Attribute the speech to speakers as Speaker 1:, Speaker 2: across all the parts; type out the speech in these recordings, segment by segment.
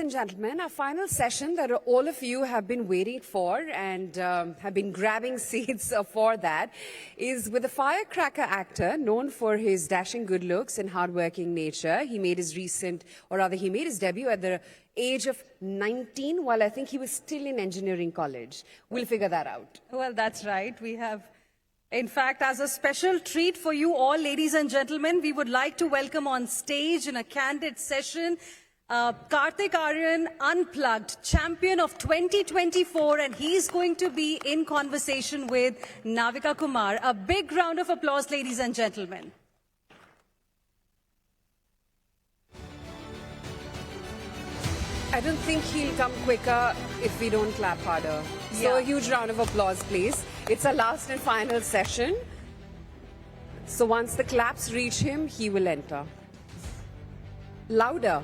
Speaker 1: and gentlemen, our final session that all of you have been waiting for and have been grabbing seats for that is with a firecracker actor known for his dashing good looks and hardworking nature. He made his debut at the age of 19, while I think he was still in engineering college. We'll figure that out.
Speaker 2: Well, that's right. We have, in fact, as a special treat for you all, ladies and gentlemen, we would like to welcome on stage in a candid session Kartik Aaryan, Unplugged, champion of 2024, and he's going to be in conversation with Navika Kumar. A big round of applause, ladies and gentlemen.
Speaker 1: I don't think he'll come quicker if we don't clap harder. So a huge round of applause, please. It's our last and final session. So once the claps reach him, he will enter. Louder.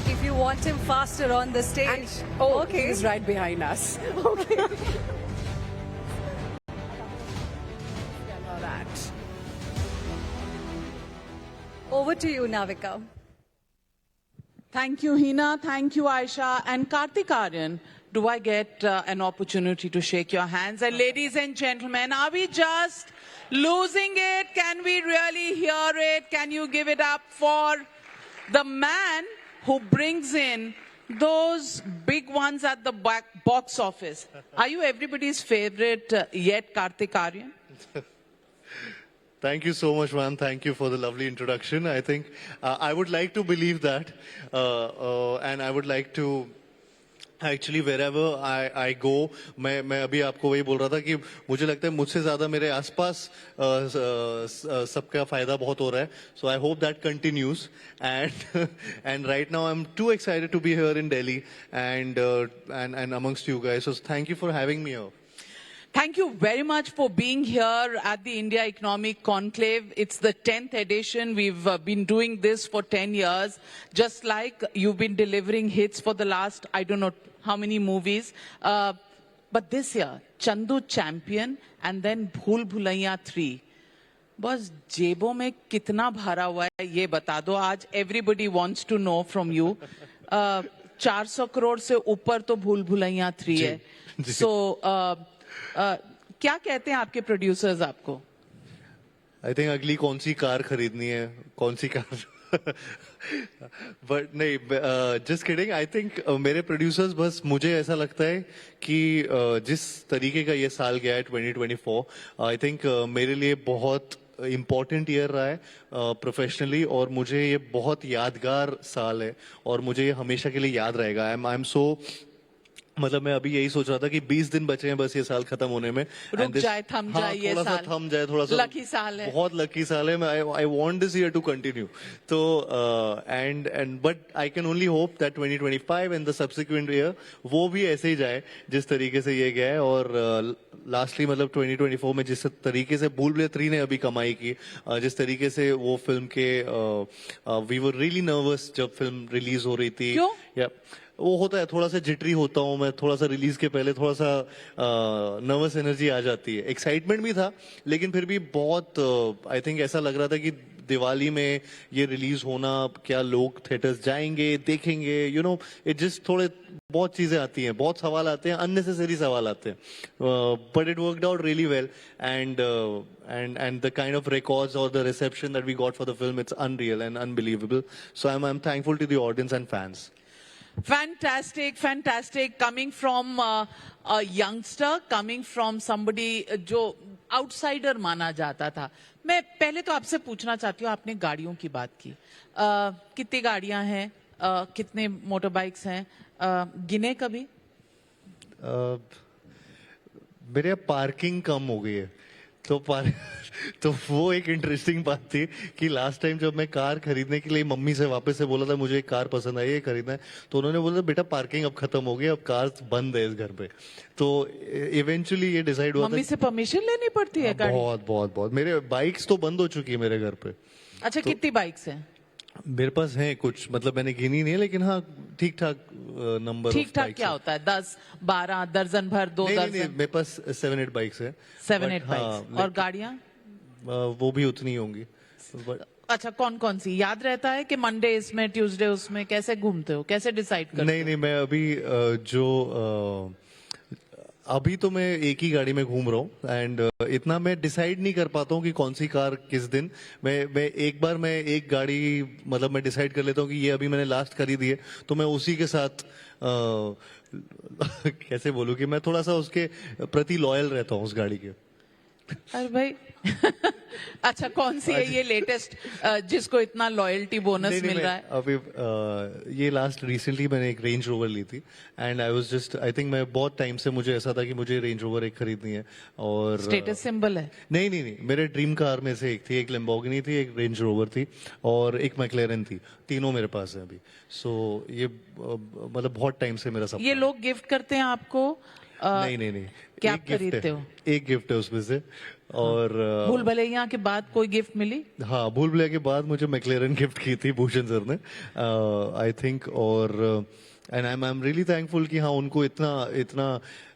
Speaker 2: If you want him faster on the stage.
Speaker 1: Okay. He's right behind us. Okay. that.
Speaker 2: Over to you, Navika.
Speaker 3: Thank you, Hina. Thank you, Aisha. And Kartik Aaryan, do I get an opportunity to shake your hands? And ladies and gentlemen, are we just losing it? Can we really hear it? Can you give it up for the man who brings in those big ones at the box office? Are you everybody's favorite yet, Kartik Aaryan?
Speaker 4: Thank you so much, ma'am. Thank you for the lovely introduction. I think I would like to believe that. And I would like to actually wherever I go, मैं अभी आपको वही बोल रहा था कि मुझे लगता है मुझसे ज़्यादा मेरे आसपास सबका फ़ायदा बहुत हो रहा है. So I hope that continues. And right now I'm too excited to be here in Delhi and amongst you guys. So thank you for having me here.
Speaker 3: Thank you very much for being here at the India Economic Conclave. It's the 10th edition. We've been doing this for 10 years. Just like you've been delivering hits for the last, I don't know how many movies. But this year, Chandu Champion and then Bhool Bhulaiya 3. बस जेबों में कितना भरा हुआ है ये बता दो. आज everybody wants to know from you. 400 crore से ऊपर तो भूल भुलैया 3 है. So क्या कहते हैं आपके प्रोड्यूसर्स आपको?
Speaker 4: I think अगली कौन सी कार खरीदनी है, कौन सी कार? But नहीं, just kidding. I think मेरे प्रोड्यूसर्स बस मुझे ऐसा लगता है कि जिस तरीके का ये साल गया है 2024, I think मेरे लिए बहुत इम्पॉर्टेंट ईयर रहा है प्रोफेशनली और मुझे ये बहुत यादगार साल है और मुझे ये हमेशा के लिए याद रहेगा. आई एम सो मतलब मैं अभी यही सोच रहा था कि 20 दिन बचे हैं बस ये साल खत्म होने में.
Speaker 3: रुक जाए, थम जाए ये साल.
Speaker 4: थम जाए थोड़ा सा.
Speaker 3: लकी साल है.
Speaker 4: बहुत लकी साल है. I want this year to continue. तो but I can only hope that 2025 and the subsequent year वो भी ऐसे ही जाए जिस तरीके से ये गया है. और लास्टली मतलब 2024 में जिस तरीके से भूल भुलैया 3 ने अभी कमाई की, जिस तरीके से वो फिल्म के we were really nervous जब फिल्म रिलीज हो रही थी.
Speaker 3: क्यों?
Speaker 4: वो होता है, थोड़ा सा जिटरी होता हूँ मैं, थोड़ा सा रिलीज के पहले थोड़ा सा नर्वस एनर्जी आ जाती है. एक्साइटमेंट भी था लेकिन फिर भी बहुत आई थिंक ऐसा लग रहा था कि दिवाली में ये रिलीज होना, क्या लोग थिएटर्स जाएंगे, देखेंगे, यू नो इट जस्ट थोड़े बहुत चीजें आती हैं, बहुत सवाल आते हैं, अननेसेसरी सवाल आते हैं. But it worked out really well and the kind of records or the reception that we got for the film, it's unreal and unbelievable. So I'm thankful to the audience and fans.
Speaker 3: Fantastic, fantastic. Coming from a youngster, coming from somebody जो outsider माना जाता था. मैं पहले तो आपसे पूछना चाहती हूँ, आपने गाड़ियों की बात की. कितनी गाड़ियां हैं, कितने मोटर बाइक्स हैं, गिने कभी?
Speaker 4: मेरे पार्किंग कम हो गई है तो वो एक इंटरेस्टिंग बात थी कि लास्ट टाइम जब मैं कार खरीदने के लिए मम्मी से वापस से बोला था मुझे एक कार पसंद आई है, खरीदना है, तो उन्होंने बोला बेटा पार्किंग अब खत्म हो गई, अब कार बंद है इस घर पे. तो इवेंचुअली ये डिसाइड हुआ
Speaker 3: मम्मी से परमिशन लेनी पड़ती है?
Speaker 4: बहुत मेरे बाइक्स तो बंद हो चुकी है मेरे घर पे.
Speaker 3: अच्छा, कितनी बाइक्स हैं?
Speaker 4: मेरे पास हैं कुछ, मतलब मैंने गिनी नहीं है लेकिन हाँ ठीक ठाक नंबर.
Speaker 3: ठीक ठाक क्या होता है? 10, 12, दर्जन भर, 2 दर्जन?
Speaker 4: मेरे पास 7-8 बाइक्स है.
Speaker 3: 7-8 बाइक्स. और गाड़ियां?
Speaker 4: वो भी उतनी होंगी.
Speaker 3: अच्छा, कौन कौन सी याद रहता है कि मंडे इसमें, ट्यूसडे उसमें, कैसे घूमते हो, कैसे डिसाइड करते
Speaker 4: नहीं नहीं, मैं अभी अभी तो मैं एक ही गाड़ी में घूम रहा हूँ एंड इतना मैं डिसाइड नहीं कर पाता हूँ कि कौन सी कार किस दिन। मैं एक बार मैं एक गाड़ी मतलब मैं डिसाइड कर लेता हूँ कि ये अभी मैंने लास्ट खरीदी है तो मैं उसी के साथ कैसे बोलूँ कि मैं थोड़ा सा उसके प्रति लॉयल रहता हूँ उस गाड़ी के।
Speaker 3: अरे भाई अच्छा, कौन सी है ये लेटेस्ट जिसको इतना लॉयल्टी बोनस
Speaker 4: नहीं,
Speaker 3: मिल
Speaker 4: मैं
Speaker 3: रहा है?
Speaker 4: अभी ये लास्ट रिसेंटली मैंने एक रेंज रोवर ली थी and I was just I think मैं बहुत टाइम से मुझे ऐसा था कि मुझे रेंज रोवर एक खरीदनी है और
Speaker 3: स्टेटस सिंबल है?
Speaker 4: नहीं नहीं नहीं, मेरे ड्रीम कार में से एक थी, एक लैम्बोर्गिनी थी, एक रेंज रोवर थी और एक मैक्लेरन थी। तीनों मेरे पास है अभी। सो ये मतलब बहुत टाइम से मेरा सपना
Speaker 3: ये
Speaker 4: है।
Speaker 3: लोग गिफ्ट करते हैं आपको?
Speaker 4: नहीं नहीं नहीं,
Speaker 3: क्या
Speaker 4: एक गिफ्ट
Speaker 3: खरीदते
Speaker 4: है,
Speaker 3: हो?
Speaker 4: एक गिफ्ट है उसमें से। और
Speaker 3: भूल भुलैया के बाद कोई गिफ्ट मिली?
Speaker 4: हाँ, भूल भुलैया के बाद मुझे मैक्लेरन गिफ्ट की थी भूषण सर ने, आई थिंक। और and I am really thankful कि हाँ उनको इतना इतना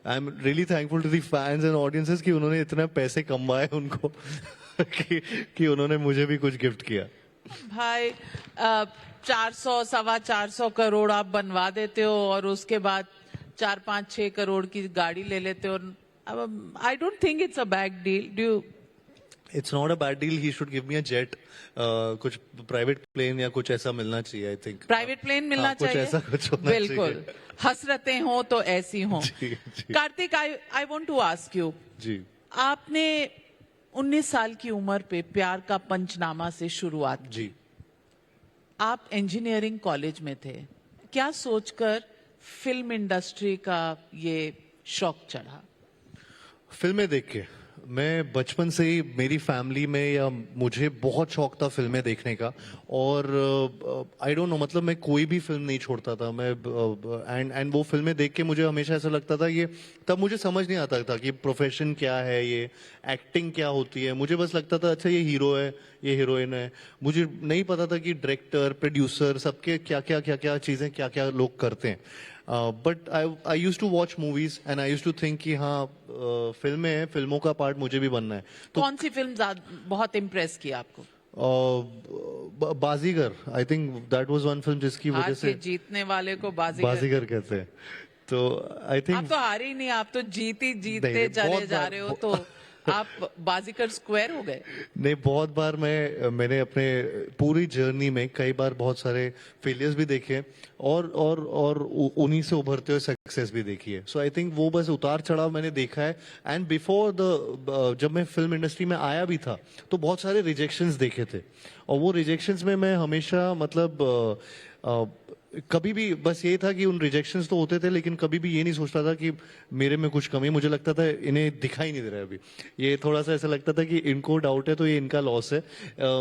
Speaker 4: I am really thankful to the fans and audiences कि उन्होंने इतना पैसे कमाए उनको कि उन्होंने मुझे भी कुछ गिफ्ट किया।
Speaker 3: भाई 400 सवा 400 करोड़ आप बनवा देते हो और उसके बाद 4-5-6 करोड़ की गाड़ी ले लेते हो। I don't think it's a bad deal. Do you?
Speaker 4: It's not a bad deal, he should give me a jet, कुछ प्राइवेट प्लेन या कुछ ऐसा मिलना चाहिए आई थिंक।
Speaker 3: प्राइवेट प्लेन मिलना
Speaker 4: हाँ, कुछ
Speaker 3: चाहिए?
Speaker 4: ऐसा कुछ होना
Speaker 3: बिल्कुल,
Speaker 4: चाहिए।
Speaker 3: हसरतें हो तो ऐसी हो।
Speaker 4: जी, जी।
Speaker 3: Kartik, I want to ask you,
Speaker 4: जी
Speaker 3: आपने 19 साल की उम्र पे प्यार का पंचनामा से शुरुआत की।
Speaker 4: जी।
Speaker 3: आप इंजीनियरिंग कॉलेज में थे, क्या सोचकर फिल्म इंडस्ट्री का ये शौक चढ़ा?
Speaker 4: फिल्में देख के मैं बचपन से ही, मेरी फैमिली में या मुझे बहुत शौक था फिल्में देखने का। और आई डोंट नो, मतलब मैं कोई भी फिल्म नहीं छोड़ता था मैं। एंड वो फिल्में देख के मुझे हमेशा ऐसा लगता था, ये तब मुझे समझ नहीं आता था कि प्रोफेशन क्या है, ये एक्टिंग क्या होती है। मुझे बस लगता था अच्छा ये हीरो है, ये हीरोइन है। मुझे नहीं पता था कि डायरेक्टर, प्रोड्यूसर, सबके क्या क्या चीजें, क्या क्या लोग करते हैं। But I use to watch movies and I use to think कि हाँ फिल्में हैं, फिल्मों का पार्ट मुझे भी बनना है। तो
Speaker 3: कौन सी फिल्म बहुत इम्प्रेस की आपको?
Speaker 4: Baazigar, I think that was one film जिसकी
Speaker 3: हार
Speaker 4: वजह
Speaker 3: के
Speaker 4: से
Speaker 3: जीतने वाले को बाजीगर।
Speaker 4: बाजीगर कहते हैं। तो आई
Speaker 3: आप
Speaker 4: थिंक
Speaker 3: तो हार ही नहीं, आप तो जीतते
Speaker 4: नहीं,
Speaker 3: चले
Speaker 4: बहुत
Speaker 3: जा
Speaker 4: बार-
Speaker 3: रहे हो, तो आप बाजीगर स्क्वायर हो गए।
Speaker 4: नहीं, बहुत बार मैंने अपने पूरी जर्नी में कई बार बहुत सारे फेलियर्स भी देखे और उन्हीं से उभरते हुए सक्सेस भी देखी है। सो आई थिंक वो बस उतार चढ़ाव मैंने देखा है। एंड बिफोर जब मैं फिल्म इंडस्ट्री में आया भी था तो बहुत सारे रिजेक्शंस देखे थे और वो रिजेक्शंस में मैं हमेशा मतलब कभी भी बस ये था कि उन रिजेक्शंस तो होते थे लेकिन कभी भी ये नहीं सोचता था कि मेरे में कुछ कमी है। मुझे लगता था इन्हें दिखाई नहीं दे रहा है अभी, ये थोड़ा सा ऐसा लगता था कि इनको डाउट है तो ये इनका लॉस है,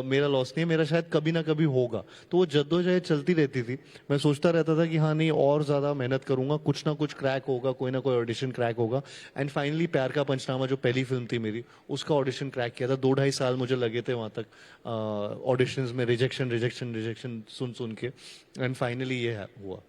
Speaker 4: मेरा लॉस नहीं है, मेरा शायद कभी ना कभी होगा। तो वो जद्दोजहद चलती रहती थी। मैं सोचता रहता था कि हाँ नहीं, और ज्यादा मेहनत करूंगा, कुछ ना कुछ क्रैक होगा, कोई ना कोई ऑडिशन क्रैक होगा। एंड फाइनली प्यार का पंचनामा जो पहली फिल्म थी मेरी, उसका ऑडिशन क्रैक किया था। 2-2.5 साल मुझे लगे थे वहां तक ऑडिशंस में, रिजेक्शन सुन सुन के। एंड फाइनली ये हुआ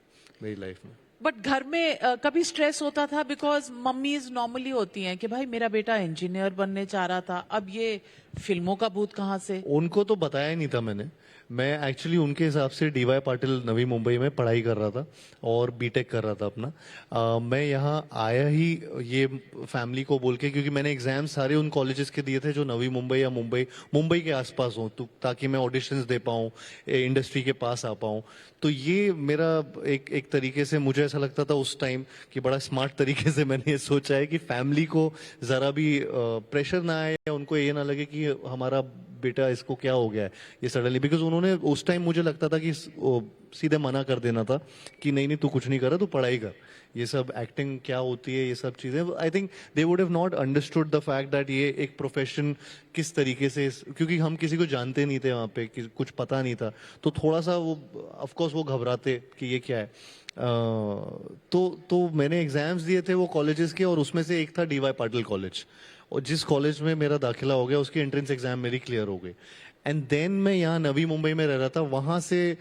Speaker 4: मेरी लाइफ में।
Speaker 3: बट घर में कभी स्ट्रेस होता था? बिकॉज मम्मीज नॉर्मली होती हैं कि भाई मेरा बेटा इंजीनियर बनने चाह रहा था, अब ये फिल्मों का भूत कहाँ से?
Speaker 4: उनको तो बताया ही नहीं था मैंने। मैं एक्चुअली उनके हिसाब से डीवाई पाटिल नवी मुंबई में पढ़ाई कर रहा था और बीटेक कर रहा था अपना। मैं यहाँ आया ही ये फैमिली को बोल के, क्योंकि मैंने एग्जाम सारे उन कॉलेजेस के दिए थे जो नवी मुंबई या मुंबई के आसपास हों, तो ताकि मैं ऑडिशंस दे पाऊँ, इंडस्ट्री के पास आ पाऊँ। तो ये मेरा एक तरीके से, मुझे ऐसा लगता था उस टाइम कि बड़ा स्मार्ट तरीके से मैंने ये सोचा है कि फैमिली को जरा भी प्रेशर ना आए या उनको ये ना लगे कि हमारा बेटा इसको क्या हो गया है ये सडनली। बिकॉज उन्होंने उस टाइम, मुझे लगता था कि सीधे मना कर देना था कि नहीं नहीं तू कुछ नहीं कर रहा, तू पढ़ाई कर, ये सब एक्टिंग क्या होती है, ये सब चीजें। I think they would have not understood the fact that ये एक प्रोफेशन किस तरीके से, क्योंकि हम किसी को जानते नहीं थे वहाँ पे, कुछ पता नहीं था, तो थोड़ा सा वो ऑफकोर्स वो घबराते कि ये क्या है। तो मैंने एग्जाम्स दिए थे वो कॉलेजेस के, और उसमें से एक था डीवाई पाटिल कॉलेज, और जिस कॉलेज में मेरा दाखिला हो गया उसकी एंट्रेंस एग्जाम मेरी क्लियर हो गई। एंड देन मैं यहाँ नवी मुंबई में रह रहा था, वहां से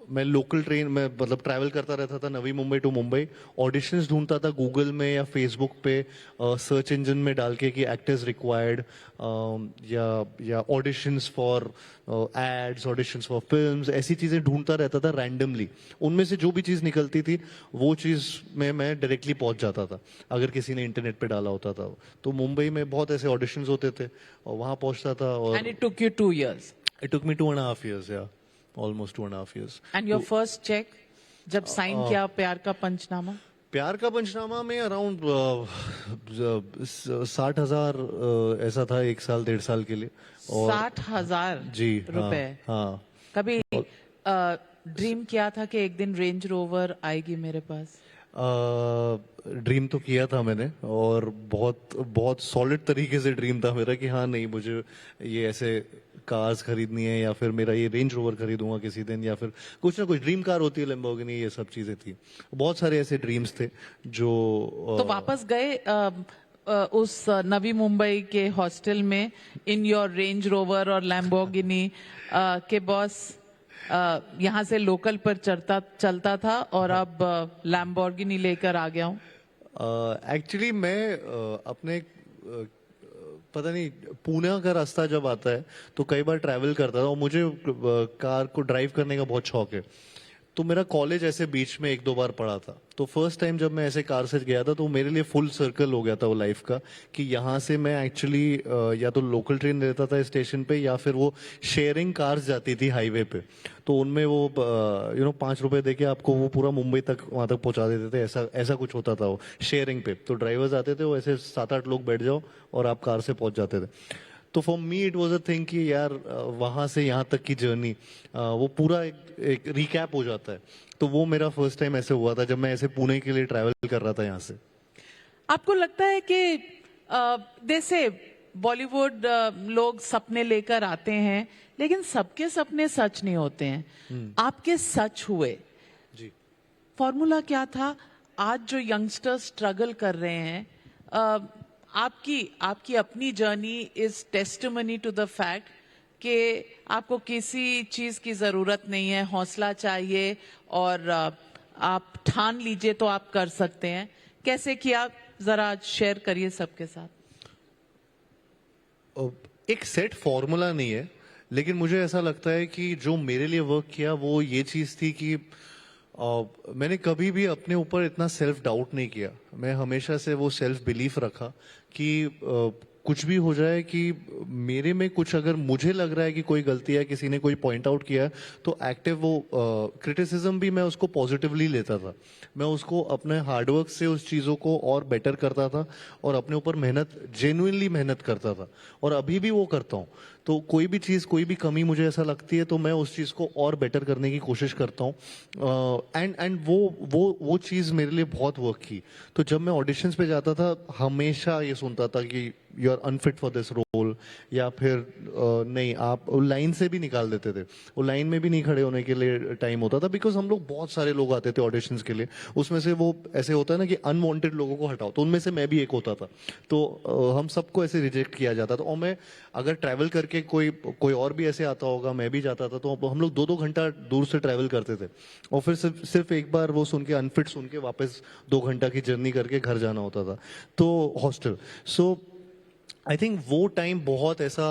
Speaker 4: मैं लोकल ट्रेन में मतलब ट्रैवल करता रहता था नवी मुंबई टू मुंबई, ऑडिशंस ढूंढता था गूगल में या फेसबुक पे, सर्च इंजन में डाल के कि एक्टर्स रिक्वायर्ड, या auditions for ads, auditions for films, ऐसी चीज़ें ढूंढता रहता था रैंडमली। उनमें से जो भी चीज़ निकलती थी वो चीज़ में मैं डायरेक्टली पहुंच जाता था अगर किसी ने इंटरनेट पे डाला होता था। तो मुंबई में बहुत ऐसे ऑडिशंस होते थे और वहाँ पहुंचता था। और
Speaker 3: And it took you 2 years.
Speaker 4: It took me 2.5 years, या almost 2.5 years.
Speaker 3: And your first check, जब साइन किया प्यार का पंचनामा?
Speaker 4: प्यार का पंचनामा में अराउंड 60,000 ऐसा था, 1 साल 1.5 साल के लिए। और
Speaker 3: 60,000
Speaker 4: जी,
Speaker 3: रुपए।
Speaker 4: हाँ।
Speaker 3: कभी ड्रीम किया था कि एक दिन रेंज रोवर आएगी मेरे पास?
Speaker 4: ड्रीम तो किया था मैंने, और बहुत बहुत सॉलिड तरीके से ड्रीम था मेरा कि हाँ नहीं, मुझे ये ऐसे कार्स खरीदनी है, या फिर मेरा ये रेंज रोवर खरीदूंगा किसी दिन, या फिर कुछ ना कुछ ड्रीम कार होती है, लैम्बोर्गिनी, ये सब चीजें थी। बहुत सारे ऐसे ड्रीम्स थे जो
Speaker 3: तो वापस गए उस नवी मुंबई के हॉस्टल में इन योर रेंज रोवर और लैम्बोर्गिनी के बॉस यहाँ से लोकल पर चलता था और अब लैम्बोर्गिनी लेकर आ गया हूँ?
Speaker 4: एक्चुअली मैं अपने पता नहीं, पुणे का रास्ता जब आता है तो कई बार ट्रैवल करता था, और मुझे कार को ड्राइव करने का बहुत शौक है। तो मेरा कॉलेज ऐसे बीच में 1-2 बार पड़ा था, तो फर्स्ट टाइम जब मैं ऐसे कार से गया था तो मेरे लिए फुल सर्कल हो गया था वो लाइफ का, कि यहाँ से मैं एक्चुअली या तो लोकल ट्रेन रहता था स्टेशन पे, या फिर वो शेयरिंग कार्स जाती थी हाईवे पे, तो उनमें वो 5 रुपए देके आपको वो पूरा मुंबई तक वहां तक पहुंचा देते थे। ऐसा ऐसा कुछ होता था वो शेयरिंग पे। तो ड्राइवर्स आते थे, वो ऐसे 7-8 लोग बैठ जाओ और आप कार से पहुंच जाते थे। तो for me it was a thing कि यार वहां से यहाँ तक की जर्नी वो पूरा एक रिकैप हो जाता है। तो वो मेरा फर्स्ट टाइम ऐसे हुआ था जब मैं ऐसे पुणे के लिए ट्रैवल कर रहा था यहाँ से।
Speaker 3: आपको लगता है कि जैसे बॉलीवुड लोग सपने लेकर आते हैं, लेकिन सबके सपने सच नहीं होते हैं, आपके सच हुए?
Speaker 4: जी।
Speaker 3: फॉर्मूला क्या था? आज जो यंगस्टर्स स्ट्रगल कर रहे हैं, आपकी अपनी journey is testimony to the fact कि आपको किसी चीज की जरूरत नहीं है, हौसला चाहिए, और आप ठान लीजिए तो आप कर सकते हैं। कैसे किया, जरा शेयर करिए सबके साथ।
Speaker 4: एक सेट फॉर्मूला नहीं है, लेकिन मुझे ऐसा लगता है कि जो मेरे लिए वर्क किया वो ये चीज थी कि मैंने कभी भी अपने ऊपर इतना सेल्फ डाउट नहीं किया। मैं हमेशा से वो सेल्फ बिलीफ रखा कि कुछ भी हो जाए, कि मेरे में कुछ अगर मुझे लग रहा है कि कोई गलती है, किसी ने कोई पॉइंट आउट किया है, तो एक्टिव वो क्रिटिसिज्म भी मैं उसको पॉजिटिवली लेता था। मैं उसको अपने हार्डवर्क से उस चीज़ों को और बेटर करता था, और अपने ऊपर मेहनत, जेन्युइनली मेहनत करता था, और अभी भी वो करता हूँ। तो कोई भी चीज़, कोई भी कमी मुझे ऐसा लगती है तो मैं उस चीज़ को और बेटर करने की कोशिश करता हूँ। एंड वो चीज़ मेरे लिए बहुत वर्क की। तो जब मैं ऑडिशंस पे जाता था, हमेशा ये सुनता था कि you are unfit for this role, या फिर नहीं, आप लाइन से भी निकाल देते थे। वो लाइन में भी नहीं खड़े होने के लिए टाइम होता था, बिकॉज हम लोग बहुत सारे लोग आते थे ऑडिशंस के लिए। उसमें से वो ऐसे होता है ना कि अनवांटेड लोगों को हटाओ, तो उनमें से मैं भी एक होता था। तो हम सबको ऐसे रिजेक्ट किया जाता था। और मैं अगर ट्रैवल करके कोई और भी ऐसे आता होगा, मैं भी जाता था, तो हम लोग 2-2 घंटा दूर से ट्रैवल करते थे, और फिर सिर्फ एक बार वो सुन के, अनफिट सुन के, वापस 2 घंटा की जर्नी करके घर जाना होता था, तो हॉस्टल। सो आई थिंक वो टाइम बहुत ऐसा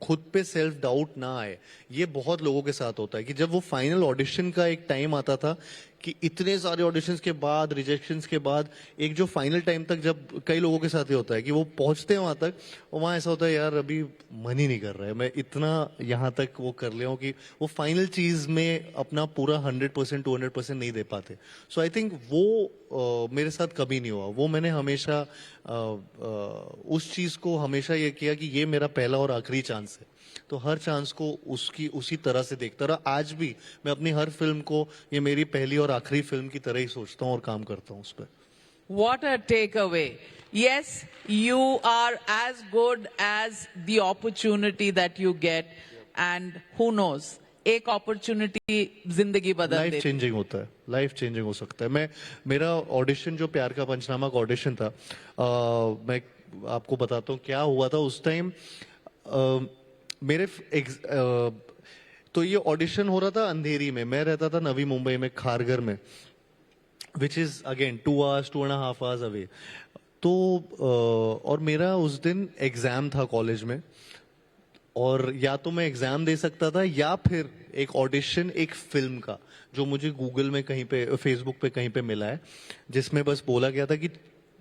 Speaker 4: खुद पे सेल्फ डाउट ना आए, ये बहुत लोगों के साथ होता है कि जब वो फाइनल ऑडिशन का एक टाइम आता था, कि इतने सारे ऑडिशंस के बाद, रिजेक्शंस के बाद, एक जो फाइनल टाइम तक, जब कई लोगों के साथ ये होता है कि वो पहुंचते हैं वहां तक, और वहां ऐसा होता है यार अभी मन ही नहीं कर रहा है, मैं इतना यहाँ तक वो कर लिया हूँ कि वो फाइनल चीज में अपना पूरा 100% 200% नहीं दे पाते। सो आई थिंक वो मेरे साथ कभी नहीं हुआ। वो मैंने हमेशा उस चीज को हमेशा ये किया कि ये मेरा पहला और आखिरी चांस है, तो हर चांस को उसी तरह से देखता रहा। आज भी मैं अपनी हर फिल्म को ये मेरी पहली और आखिरी फिल्म की तरह ही सोचता हूँ और काम करता हूँ उस पर।
Speaker 3: What a takeaway. Yes, you are as good as the opportunity that you get, and who knows, एक opportunity जिंदगी बदल
Speaker 4: लाइफ
Speaker 3: देती है।
Speaker 4: चेंजिंग होता है, लाइफ चेंजिंग हो सकता है। मेरा ऑडिशन जो प्यार का पंचनामा का ऑडिशन था, मैं आपको बताता हूँ क्या हुआ था उस टाइम। मेरे तो ये ऑडिशन हो रहा था अंधेरी में, मैं रहता था नवी मुंबई में खारघर में, which is again 2 hours 2.5 hours away. तो और मेरा उस दिन एग्जाम था कॉलेज में, और या तो मैं एग्जाम दे सकता था या फिर एक ऑडिशन एक फिल्म का, जो मुझे गूगल में कहीं पे फेसबुक पे कहीं पे मिला है, जिसमें बस बोला गया था कि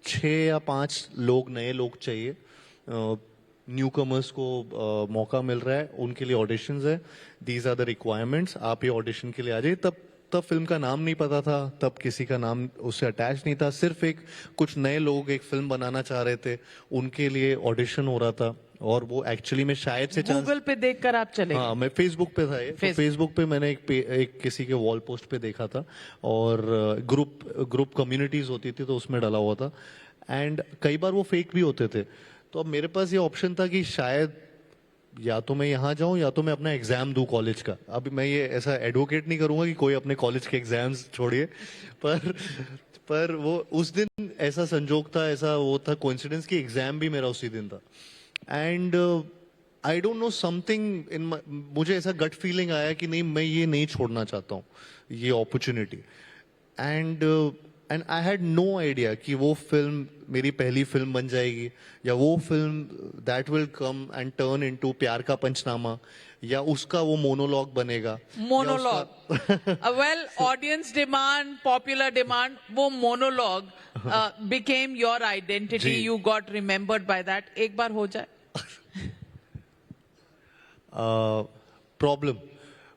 Speaker 4: 6 या 5 लोग नए लोग चाहिए, न्यू कमर्स को मौका मिल रहा है, उनके लिए ऑडिशंस है, दीज आर द रिक्वायरमेंट्स, आप ये ऑडिशन के लिए आ जाइए। तब तब फिल्म का नाम नहीं पता था, तब किसी का नाम उससे अटैच नहीं था, सिर्फ एक कुछ नए लोग एक फिल्म बनाना चाह रहे थे, उनके लिए ऑडिशन हो रहा था। और वो एक्चुअली में शायद से
Speaker 3: गूगल पे देखकर आप चले गए?
Speaker 4: हाँ, मैं फेसबुक पे था ये, तो फेसबुक पे मैंने एक किसी के वॉल पोस्ट पे देखा था, और ग्रुप कम्युनिटीज होती थी तो उसमें डाला हुआ था, एंड कई बार वो फेक भी होते थे। तो अब मेरे पास ये ऑप्शन था कि शायद या तो मैं यहाँ जाऊं या तो मैं अपना एग्जाम दूं कॉलेज का। अभी मैं ये ऐसा एडवोकेट नहीं करूंगा कि कोई अपने कॉलेज के एग्जाम्स छोड़िए, पर वो उस दिन ऐसा संजोग था, ऐसा वो था कोइंसिडेंस कि एग्जाम भी मेरा उसी दिन था। And I don't know something in, मुझे ऐसा गट फीलिंग आया कि नहीं, मैं ये नहीं छोड़ना चाहता हूँ ये opportunity. And I had no idea कि वो फिल्म मेरी पहली फिल्म बन जाएगी, या वो film that will come and turn into Pyaar Ka Punchnama, या उसका वो मोनोलॉग बनेगा।
Speaker 3: Monologue well, audience demand, popular demand, वो monologue became your identity, you got remembered by that. एक बार हो जाए।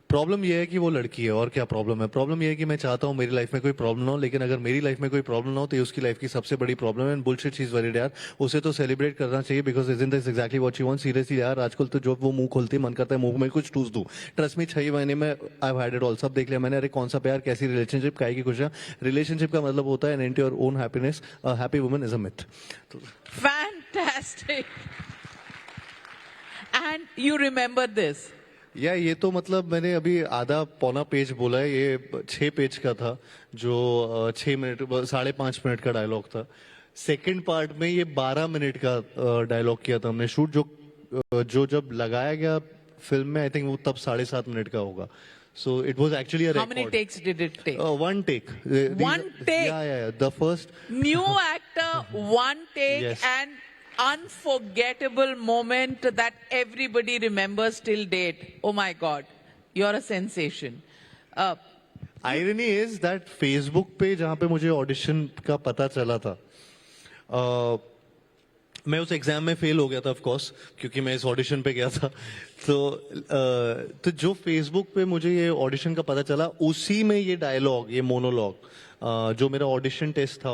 Speaker 4: प्रॉब्लम ये है कि वो लड़की है, और क्या प्रॉब्लम है? प्रॉब्लम ये है कि मैं चाहता हूँ मेरी लाइफ में कोई प्रॉब्लम ना हो, लेकिन अगर मेरी लाइफ में कोई प्रॉब्लम ना हो तो ये उसकी लाइफ की सबसे बड़ी प्रॉब्लम है। And bullshit she is worried यार, उसे तो सेलिब्रेट करना चाहिए, because isn't this exactly what she wants? Seriously यार, आजकल तो जो वो मुंह खोलती है मन करता है मुंह में कुछ ठूस दूं। ट्रस्ट मी, 6 महीने में I have had it all, सब देख लिया मैंने। अरे कौन सा प्यार, कैसी रिलेशनशिप, काहे की खुशियां। रिलेशनशिप का मतलब होता है and your own happiness, a happy woman is a myth.
Speaker 3: Fantastic. And you remember this?
Speaker 4: या ये तो मतलब मैंने अभी आधा पौना पेज बोला है, ये 6 पेज का था, जो 6 मिनट 5.5 मिनट का डायलॉग था। सेकंड पार्ट में ये 12 मिनट का डायलॉग किया था हमने शूट, जो जब लगाया गया फिल्म में आई थिंक वो तब 7.5 मिनट का होगा। So it was actually a
Speaker 3: How
Speaker 4: record.
Speaker 3: many takes did it take?
Speaker 4: One take.
Speaker 3: One take?
Speaker 4: Yeah. The first.
Speaker 3: New actor, one take,
Speaker 4: Yes.
Speaker 3: and unforgettable moment that everybody remembers till date. Oh my God, you're a sensation.
Speaker 4: Irony is that Facebook पे जहाँ पे मुझे audition का पता चला था, मैं उस एग्जाम में फेल हो गया था ऑफ कोर्स, क्योंकि मैं इस ऑडिशन पे गया था। तो जो फेसबुक पे मुझे ये ऑडिशन का पता चला, उसी में ये डायलॉग, ये मोनोलॉग, जो मेरा ऑडिशन टेस्ट था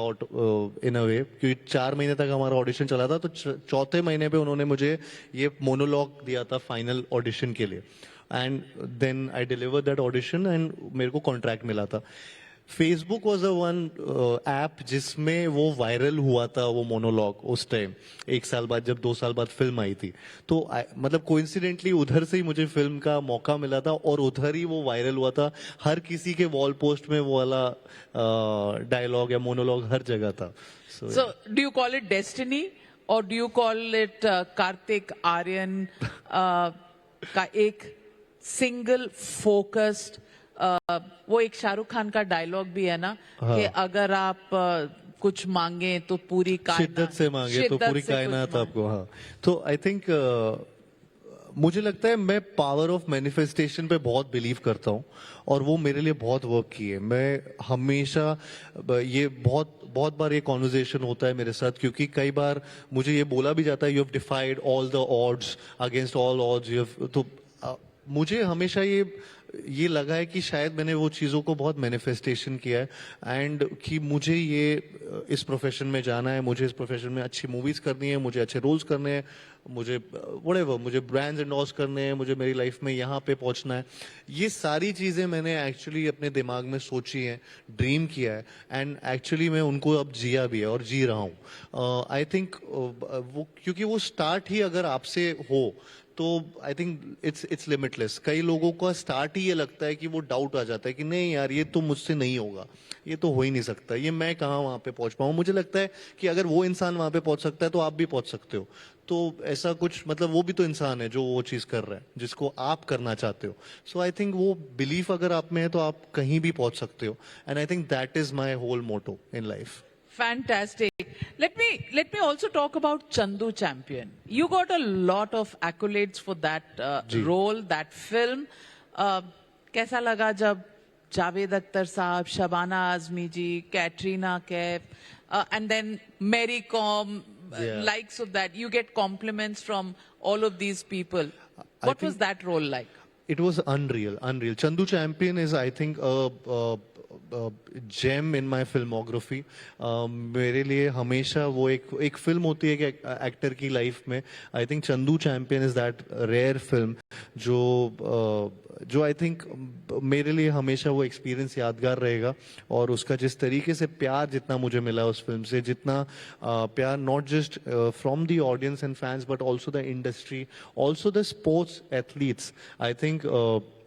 Speaker 4: इन अ वे, क्योंकि 4 महीने तक हमारा ऑडिशन चला था, तो चौथे महीने पे उन्होंने मुझे ये मोनोलॉग दिया था फाइनल ऑडिशन के लिए। And then I deliver that audition एंड मेरे को कॉन्ट्रैक्ट मिला था। Facebook was a one app जिसमें वो वायरल हुआ था, वो मोनोलॉग उस टाइम 1 साल बाद, जब 2 साल बाद फिल्म आई थी। तो मतलब कोइंसिडेंटली उधर से ही मुझे फिल्म का मौका मिला था, और उधर ही वो वायरल हुआ था। हर किसी के वॉल पोस्ट में वो वाला डायलॉग या मोनोलॉग हर जगह था।
Speaker 3: So, do you call it destiny or do you call it Kartik Aryan का एक single focused वो एक शाहरुख खान का डायलॉग भी है ना, कि अगर आप कुछ मांगे तो पूरी
Speaker 4: शिद्दत से मांगे तो पूरी कायनात आपको। हाँ, तो आई थिंक मुझे लगता है मैं पावर ऑफ मैनिफेस्टेशन पे बहुत बिलीव करता हूँ, और वो मेरे लिए बहुत वर्क की है। मैं हमेशा ये बहुत बार ये कॉन्वर्जेशन होता है मेरे साथ, क्योंकि कई बार मुझे ये बोला भी जाता है, you have डिफाइड all the odds against all odds. तो मुझे हमेशा ये लगा है कि शायद मैंने वो चीज़ों को बहुत मैनिफेस्टेशन किया है, एंड कि मुझे ये इस प्रोफेशन में जाना है, मुझे इस प्रोफेशन में अच्छी मूवीज करनी है, मुझे अच्छे रोल्स करने हैं, मुझे व्हाटएवर, मुझे ब्रांड्स एंडोर्स करने हैं, मुझे मेरी लाइफ में यहाँ पे पहुँचना है। ये सारी चीज़ें मैंने एक्चुअली अपने दिमाग में सोची हैं, ड्रीम किया है, एंड एक्चुअली मैं उनको अब जिया भी है और जी रहा हूँ। आई थिंक वो, क्योंकि वो स्टार्ट ही अगर आपसे हो तो आई थिंक इट्स लिमिटलेस। कई लोगों का स्टार्ट ही ये लगता है कि वो डाउट आ जाता है कि नहीं यार ये तो मुझसे नहीं होगा, ये तो हो ही नहीं सकता, ये मैं कहाँ वहां पे पहुंच पाऊँ। मुझे लगता है कि अगर वो इंसान वहां पे पहुंच सकता है तो आप भी पहुंच सकते हो। तो ऐसा कुछ मतलब वो भी तो इंसान है जो वो चीज कर रहा है जिसको आप करना चाहते हो। सो आई थिंक वो बिलीफ अगर आप में है तो आप कहीं भी पहुंच सकते हो, and I think that is my whole motto in life.
Speaker 3: Fantastic. Let me also talk about Chandu Champion. You got a lot of accolades for that
Speaker 4: जी।
Speaker 3: role, that film. कैसा लगा जब जावेद अख्तर साहब, शबाना आजमी जी, Katrina Kaif, and then Mary Kom,
Speaker 4: Yeah.
Speaker 3: likes of that. You get compliments from all of these people. What was
Speaker 4: think-
Speaker 3: that role like?
Speaker 4: It was unreal, unreal. Chandu Champion is, I think, a gem in my filmography. मेरे लिए हमेशा वो एक film होती है कि actor की life में, I think Chandu champion is that rare film जो आई थिंक मेरे लिए हमेशा वो एक्सपीरियंस यादगार रहेगा। और उसका जिस तरीके से प्यार जितना मुझे मिला उस फिल्म से, जितना प्यार not just from the audience and fans but also the industry, also the sports athletes. I think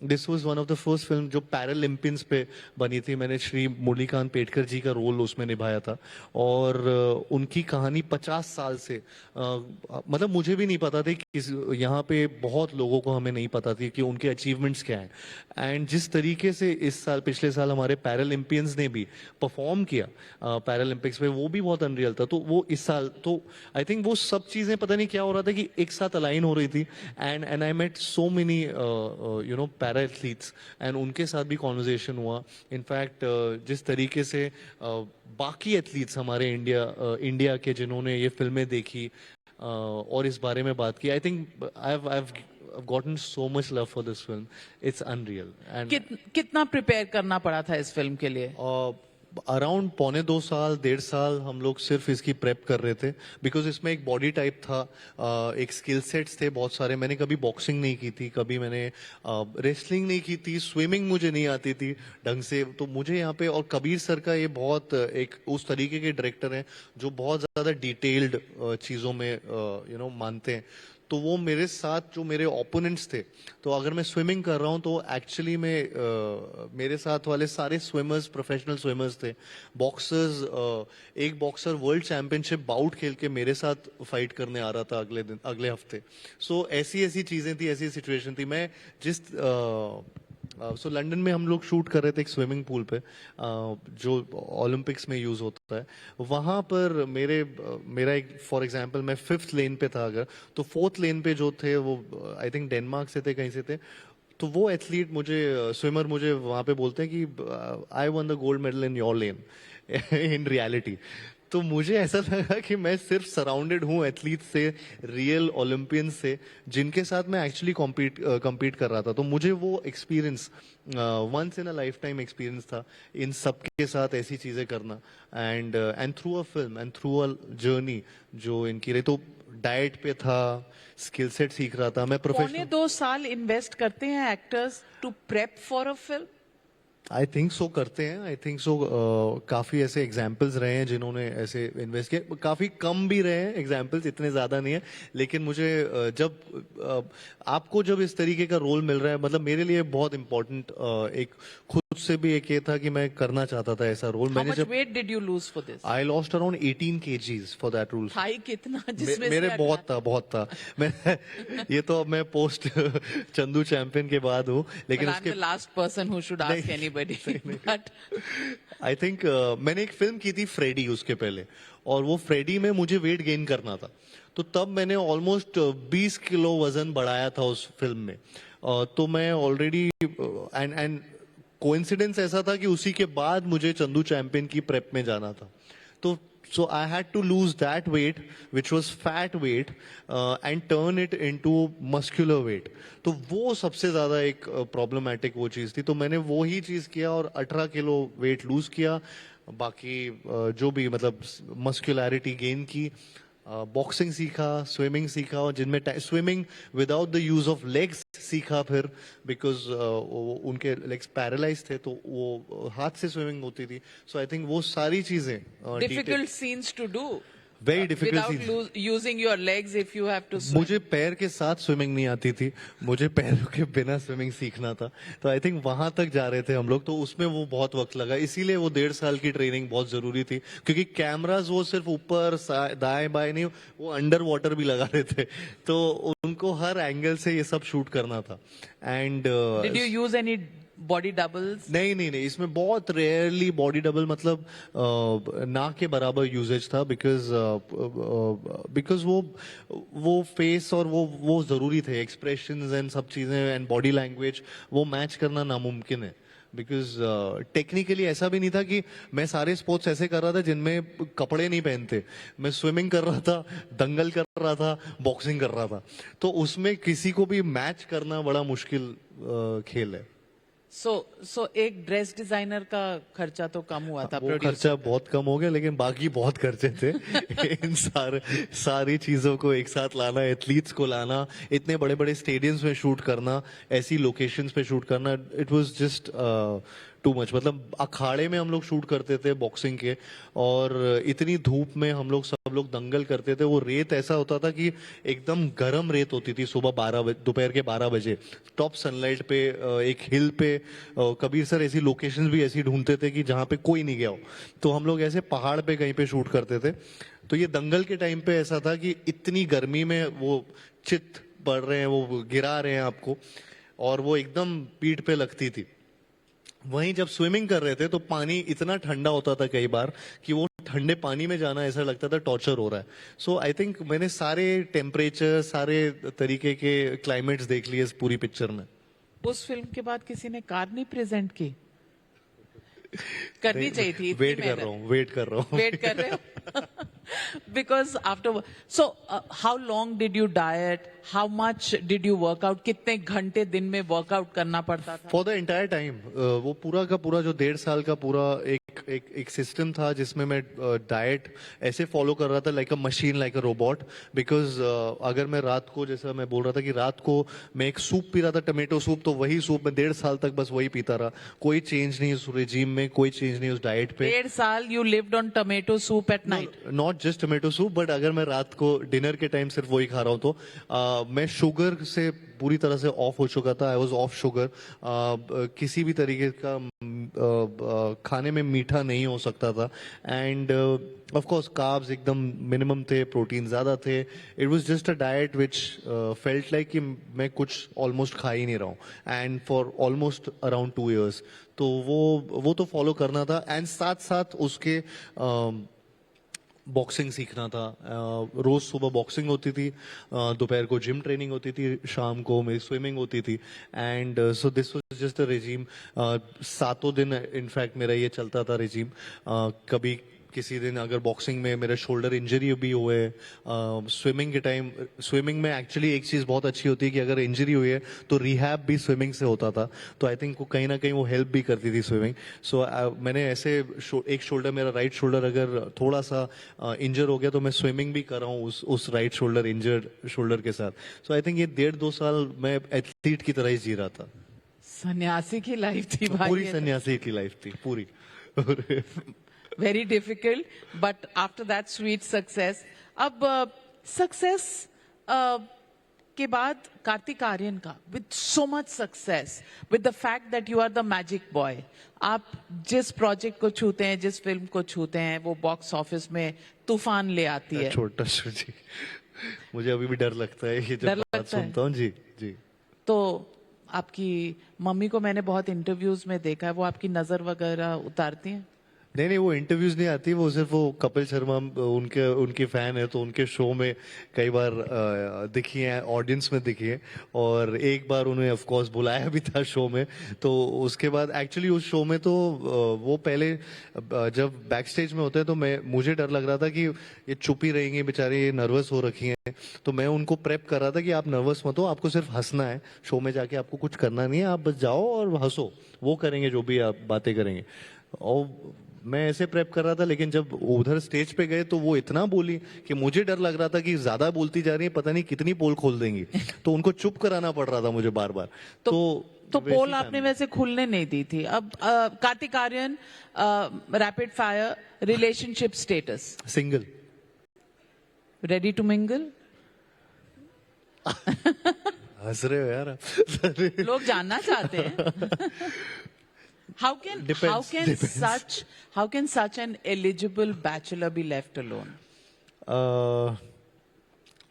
Speaker 4: this was one of the first film जो पैरालंपियंस पे बनी थी। मैंने श्री मुरलीकांत पेटकर जी का रोल उसमें निभाया था, और उनकी कहानी 50 साल से मतलब मुझे भी नहीं पता थी कि यहाँ पे बहुत लोगों को हमें नहीं पता थी कि उनके अचीवमेंट्स क्या हैं। एंड जिस तरीके से इस साल पिछले साल हमारे पैरालंपियंस ने भी परफॉर्म किया पैरालंपिक्स में, वो भी बहुत अनरियल था। तो वो इस साल तो आई थिंक वो सब चीजें पता नहीं क्या हो रहा था कि एक साथ अलाइन हो रही थी। And I met so many you know para athletes, and उनके साथ भी कॉन्वर्जेशन हुआ। इनफैक्ट जिस तरीके से बाकी एथलीट्स हमारे इंडिया के जिन्होंने ये फिल्में देखी और इस बारे में बात की, I think I've gotten so much love for this film. It's unreal. And
Speaker 3: कितना प्रिपेयर करना पड़ा था इस फिल्म के लिए?
Speaker 4: अराउंड 1.25 साल 1.5 साल हम लोग सिर्फ इसकी प्रेप कर रहे थे, बिकॉज इसमें एक बॉडी टाइप था, एक स्किल सेट्स थे बहुत सारे। मैंने कभी बॉक्सिंग नहीं की थी, कभी मैंने रेसलिंग नहीं की थी, स्विमिंग मुझे नहीं आती थी ढंग से। तो मुझे यहाँ पे, और कबीर सर का ये बहुत एक उस तरीके के डायरेक्टर हैं जो बहुत ज्यादा डिटेल्ड चीजों में यू नो मानते हैं। तो वो मेरे साथ जो मेरे ओपोनेंट्स थे, तो अगर मैं स्विमिंग कर रहा हूँ तो एक्चुअली में मेरे साथ वाले सारे स्विमर्स प्रोफेशनल स्विमर्स थे। बॉक्सर्स, एक बॉक्सर वर्ल्ड चैंपियनशिप बाउट खेल के मेरे साथ फाइट करने आ रहा था अगले हफ्ते। सो ऐसी ऐसी चीजें थी, ऐसी सिचुएशन थी। मैं जिस सो लंदन में हम लोग शूट कर रहे थे एक स्विमिंग पूल पे जो ओलंपिक्स में यूज होता है। वहां पर मेरा एक फॉर एग्जांपल मैं 5th लेन पे था, अगर तो 4th लेन पे जो थे वो आई थिंक डेनमार्क से थे, कहीं से थे। तो वो एथलीट मुझे स्विमर मुझे वहां पे बोलते हैं कि I one the gold medal in your lane in reality. तो मुझे ऐसा लगा कि मैं सिर्फ सराउंडेड हूँ एथलीट से, रियल ओलंपियंस से, जिनके साथ मैं एक्चुअली कम्पीट कर रहा था। तो मुझे वो experience once in a lifetime experience था इन सबके साथ ऐसी चीजें करना। And through a film and through a journey जो इनकी रही। तो डाइट पे था, स्किल सेट सीख रहा था मैं। प्रोफेशनल
Speaker 3: 1.25 साल इन्वेस्ट करते हैं actors to prep for a film?
Speaker 4: I think so करते हैं, आई थिंक सो। काफी ऐसे एग्जाम्पल्स रहे हैं जिन्होंने ऐसे इन्वेस्ट किया, काफी कम भी रहे हैं एग्जाम्पल्स, इतने ज्यादा नहीं है। लेकिन मुझे जब आपको जब इस तरीके का रोल मिल रहा है, मतलब मेरे लिए बहुत इंपॉर्टेंट एक खुद से भी एक ये था कि मैं करना चाहता था ऐसा रोल।
Speaker 3: How
Speaker 4: मैंने
Speaker 3: much
Speaker 4: जब
Speaker 3: weight did you lose for this?
Speaker 4: I lost around 18 kgs for that role.
Speaker 3: हाई कितना जिसमें
Speaker 4: मेरे
Speaker 3: से
Speaker 4: बहुत था मैं ये तो अब मैं पोस्ट चंदू चैंपियन के बाद हूँ, लेकिन
Speaker 3: Well, I'm
Speaker 4: उसके
Speaker 3: the last person who should ask anybody. But
Speaker 4: I think मैंने एक फिल्म की थी फ्रेडी उसके पहले, और वो फ्रेडी में मुझे वेट गेन करना था। तो तब मैंने ऑलमोस्ट 20 किलो वजन बढ़ाया था उस फिल्म में। तो मैं ऑलरेडी एंड कोइंसिडेंस ऐसा था कि उसी के बाद मुझे चंदू चैंपियन की प्रेप में जाना था। तो so I had to lose that weight which was fat weight and turn it into muscular weight। तो वो सबसे ज्यादा एक प्रॉब्लमैटिक वो चीज थी। तो मैंने वो ही चीज किया और 18 किलो वेट लूज किया। बाकी जो भी मतलब मस्कुलैरिटी गेन की, बॉक्सिंग सीखा, स्विमिंग सीखा, और जिनमें swimming without the use of legs सीखा फिर, बिकॉज उनके लेग्स पैरालाइज थे तो वो हाथ से स्विमिंग होती थी। सो आई थिंक वो सारी चीजें
Speaker 3: difficult scenes to do.
Speaker 4: Very difficult
Speaker 3: without using your legs if you have to swim.
Speaker 4: मुझे पैर के साथ स्विमिंग नहीं आती थी, मुझे पैरों के बिना स्विमिंग सीखना था। तो आई थिंक वहां तक जा रहे थे हम लोग, तो उसमें वो बहुत वक्त लगा, इसीलिए वो 1.5 साल की ट्रेनिंग बहुत जरूरी थी, क्योंकि कैमराज वो सिर्फ ऊपर दाएं बाएं नहीं, वो अंडर वाटर भी लगा रहे थे, तो उनको हर एंगल से ये सब शूट करना था। And
Speaker 3: Did you use any body doubles?
Speaker 4: नहीं नहीं नहीं, इसमें बहुत रेयरली बॉडी डबल, मतलब ना के बराबर यूजेज था, बिकॉज वो फेस और वो जरूरी थे, एक्सप्रेशंस एंड सब चीजें एंड बॉडी लैंग्वेज वो मैच करना नामुमकिन है। बिकॉज टेक्निकली ऐसा भी नहीं था कि मैं सारे स्पोर्ट्स ऐसे कर रहा था जिनमें कपड़े नहीं पहनते, मैं स्विमिंग कर रहा था, दंगल कर रहा था, बॉक्सिंग कर रहा था, तो उसमें किसी को भी मैच करना बड़ा मुश्किल खेल है।
Speaker 3: So एक ड्रेस डिजाइनर का खर्चा तो कम हुआ था,
Speaker 4: वो खर्चा बहुत कम हो गया, लेकिन बाकी बहुत खर्चे थे इन सारी चीजों को एक साथ लाना, एथलीट्स को लाना, इतने बड़े बड़े स्टेडियम्स में शूट करना, ऐसी लोकेशंस पे शूट करना, it was just too much. मतलब अखाड़े में हम लोग शूट करते थे बॉक्सिंग के, और इतनी धूप में हम लोग सब लोग दंगल करते थे। वो रेत ऐसा होता था कि एकदम गर्म रेत होती थी, सुबह 12 बजे, दोपहर के 12 बजे टॉप सनलाइट पे एक हिल पे। कबीर सर ऐसी लोकेशंस भी ऐसी ढूंढते थे कि जहाँ पे कोई नहीं गया हो, तो हम लोग ऐसे पहाड़ पे कहीं पे शूट करते थे। तो ये दंगल के टाइम पे ऐसा था कि इतनी गर्मी में वो चित पड़ रहे हैं, वो गिरा रहे हैं आपको, और वो एकदम पीठ पे लगती थी। वहीं जब स्विमिंग कर रहे थे तो पानी इतना ठंडा होता था कई बार कि वो ठंडे पानी में जाना ऐसा लगता था टॉर्चर हो रहा है। सो आई थिंक मैंने सारे टेम्परेचर, सारे तरीके के क्लाइमेट्स देख लिए इस पूरी पिक्चर में।
Speaker 3: उस फिल्म के बाद किसी ने कार नहीं प्रेजेंट की? करनी चाहिए थी।
Speaker 4: वेट कर रहा हूँ वेट कर रहे
Speaker 3: हो because after so how long did you diet, how much did you work out, कितने घंटे दिन में वर्कआउट करना पड़ता था?
Speaker 4: फॉर द एंटायर टाइम वो पूरा का पूरा जो 1.5 साल का पूरा एक सिस्टम था जिसमें मैं डाइट ऐसे फॉलो कर रहा था, like a machine, like a robot. Because अगर मैं रात को, जैसा मैं बोल रहा था कि रात को मैं एक सूप पी रहा था, टमेटो सूप, तो वही सूप मैं 1.5 साल तक बस वही पीता रहा। कोई चेंज नहीं उस रेजिम में, कोई चेंज नहीं उस डाइट पे।
Speaker 3: 1.5 साल you lived on tomato soup at night?
Speaker 4: Not just tomato soup, but अगर मैं रात को डिनर के टाइम सिर्फ वही खा रहा हूँ तो मैं शुगर से पूरी तरह से ऑफ हो चुका था। I was of sugar. किसी भी तरीके का खाने में मीठा नहीं हो सकता था। एंड ऑफ कोर्स कार्ब्स एकदम मिनिमम थे, प्रोटीन ज्यादा थे। It was just a diet which felt like कि मैं कुछ ऑलमोस्ट खा ही नहीं रहा हूँ, and for almost around 2 years। तो वो तो फॉलो करना था, एंड साथ साथ उसके बॉक्सिंग सीखना था। रोज सुबह बॉक्सिंग होती थी, दोपहर को जिम ट्रेनिंग होती थी, शाम को मेरी स्विमिंग होती थी। And so this was just a regime. 7 दिन इनफैक्ट मेरा ये चलता था रेजिम। कभी किसी दिन अगर बॉक्सिंग में मेरे शोल्डर इंजरी भी हुए, स्विमिंग के टाइम, स्विमिंग में एक्चुअली एक चीज बहुत अच्छी होती है कि अगर इंजरी हुई है तो रिहैब भी स्विमिंग से होता था। तो आई थिंक कहीं ना कहीं वो हेल्प भी करती थी स्विमिंग। सो मैंने ऐसे एक शोल्डर, मेरा राइट शोल्डर अगर थोड़ा सा इंजर हो गया तो मैं स्विमिंग भी कर रहा हूँ उस राइट शोल्डर इंजर्ड शोल्डर के साथ। सो आई थिंक ये 1.5-2 साल मैं एथलीट की तरह ही जी रहा था।
Speaker 3: सन्यासी की लाइफ थी भाई।
Speaker 4: पूरी सन्यासी की लाइफ थी पूरी।
Speaker 3: Very difficult, but after that sweet success. अब सक्सेस के बाद कार्तिक आर्यन का with so much success, with the fact that you are the magic boy, आप जिस प्रोजेक्ट को छूते हैं, जिस फिल्म को छूते हैं, वो बॉक्स ऑफिस में तूफान ले आती है।
Speaker 4: छोटा जी, मुझे अभी भी डर लगता है ये जब बात सुनता हूँ। जी जी।
Speaker 3: तो आपकी मम्मी को मैंने बहुत इंटरव्यूज में देखा है, वो आपकी नजर वगैरह उतारती हैं?
Speaker 4: नहीं, वो इंटरव्यूज नहीं आती, वो सिर्फ वो कपिल शर्मा उनके फैन है, तो उनके शो में कई बार दिखी है, ऑडियंस में दिखी है। और एक बार उन्हें ऑफ कोर्स बुलाया भी था शो में। तो उसके बाद एक्चुअली उस शो में तो वो पहले जब बैक स्टेज में होते हैं तो मुझे डर लग रहा था कि ये चुप ही रहेंगे बेचारे, ये नर्वस हो रखी हैं। तो मैं उनको प्रेप कर रहा था कि आप नर्वस मत हो, आपको सिर्फ हंसना है, शो में जाके आपको कुछ करना नहीं है, आप बस जाओ और हंसो, वो करेंगे जो भी आप बातें करेंगे। और मैं ऐसे प्रेप कर रहा था, लेकिन जब उधर स्टेज पे गए तो वो इतना बोली कि मुझे डर लग रहा था कि ज्यादा बोलती जा रही है, पता नहीं कितनी पोल खोल देंगी। तो उनको चुप कराना पड़ रहा था मुझे बार बार।
Speaker 3: तो पोल आपने वैसे खुलने नहीं दी थी। अब Kartik Aaryan, rapid fire, relationship status?
Speaker 4: Single.
Speaker 3: Ready to mingle?
Speaker 4: हंस रहे हो यार.
Speaker 3: लोग जानना चाहते हैं. How can such an eligible bachelor be left alone?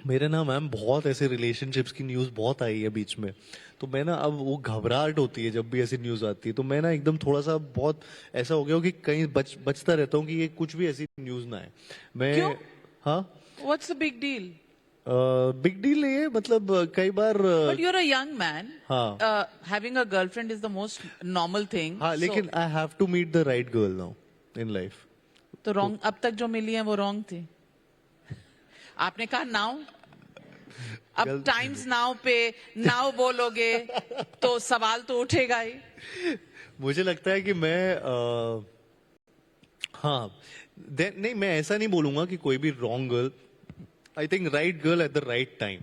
Speaker 4: मेरे ना मैम बहुत ऐसे रिलेशनशिप्स की न्यूज बहुत आई है बीच में, तो मैं ना अब वो घबराहट होती है जब भी ऐसी न्यूज आती है, तो मैं ना एकदम थोड़ा सा बहुत ऐसा हो गया हूँ कि कहीं बचता रहता हूँ कि ये कुछ भी ऐसी न्यूज ना है. मैं
Speaker 3: क्यों?
Speaker 4: हाँ,
Speaker 3: What's the big deal?
Speaker 4: Big deal नहीं है, मतलब कई बार
Speaker 3: But you're a young man.
Speaker 4: हाँ.
Speaker 3: Having a girlfriend is the most normal thing.
Speaker 4: हाँ, लेकिन I have to meet the right girl now in life.
Speaker 3: तो रॉन्ग अब तक जो मिली है वो रॉन्ग थी. आपने कहा नाउ, अब टाइम्स नाउ पे नाउ बोलोगे तो सवाल तो उठेगा ही.
Speaker 4: मुझे लगता है कि मैं हाँ, नहीं, मैं ऐसा नहीं बोलूंगा कि कोई भी wrong girl. I think right girl at the right time.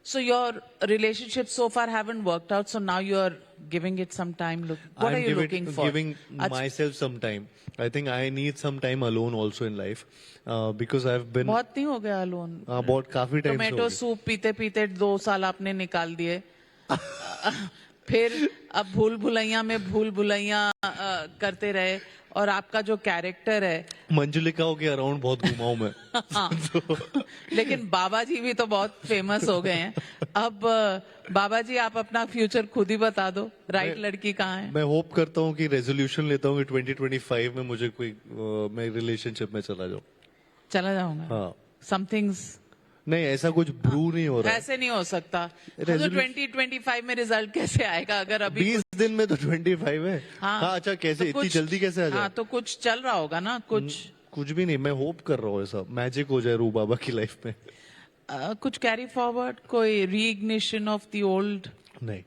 Speaker 3: So your relationships so far haven't worked out, so now you're giving it some time. Look, what are you looking for?
Speaker 4: Giving myself some time. I think I need some time alone also in life, because I've been.
Speaker 3: बहुत नहीं हो गया alone.
Speaker 4: हाँ, बहुत काफी time.
Speaker 3: Tomato soup पीते पीते 2 साल आपने निकाल दिए. फिर अब भूल भुलैया में भूल भुलैया करते रहे, और आपका जो कैरेक्टर है,
Speaker 4: मंजुलिकाओं के अराउंड बहुत घुमा हूं मैं.
Speaker 3: हाँ. लेकिन बाबा जी भी तो बहुत फेमस हो गए हैं. अब बाबा जी आप अपना फ्यूचर खुद ही बता दो, राइट लड़की कहाँ है?
Speaker 4: मैं होप करता हूँ कि रेजोल्यूशन लेता हूँ कि 2025 में मुझे कोई मैं रिलेशनशिप में चला जाऊँ.
Speaker 3: चला जाऊंगा.
Speaker 4: हाँ.
Speaker 3: समथिंग्स
Speaker 4: नहीं, ऐसा कुछ ब्रू नहीं हो रहा है.
Speaker 3: ऐसे नहीं हो सकता. तो 2025 में रिजल्ट कैसे आएगा अगर अभी
Speaker 4: 20 दिन में तो 25 है.
Speaker 3: हाँ.
Speaker 4: हाँ, अच्छा, कैसे
Speaker 3: तो
Speaker 4: इतनी
Speaker 3: कुछ-
Speaker 4: जल्दी कैसे आ जाए?
Speaker 3: हाँ, तो कुछ चल रहा होगा ना कुछ.
Speaker 4: कुछ भी नहीं, मैं होप कर रहा हूँ ऐसा मैजिक हो जाए रू बाबा की लाइफ में.
Speaker 3: कुछ कैरी फॉरवर्ड, कोई रीइग्निशन ऑफ द ओल्ड?
Speaker 4: नहीं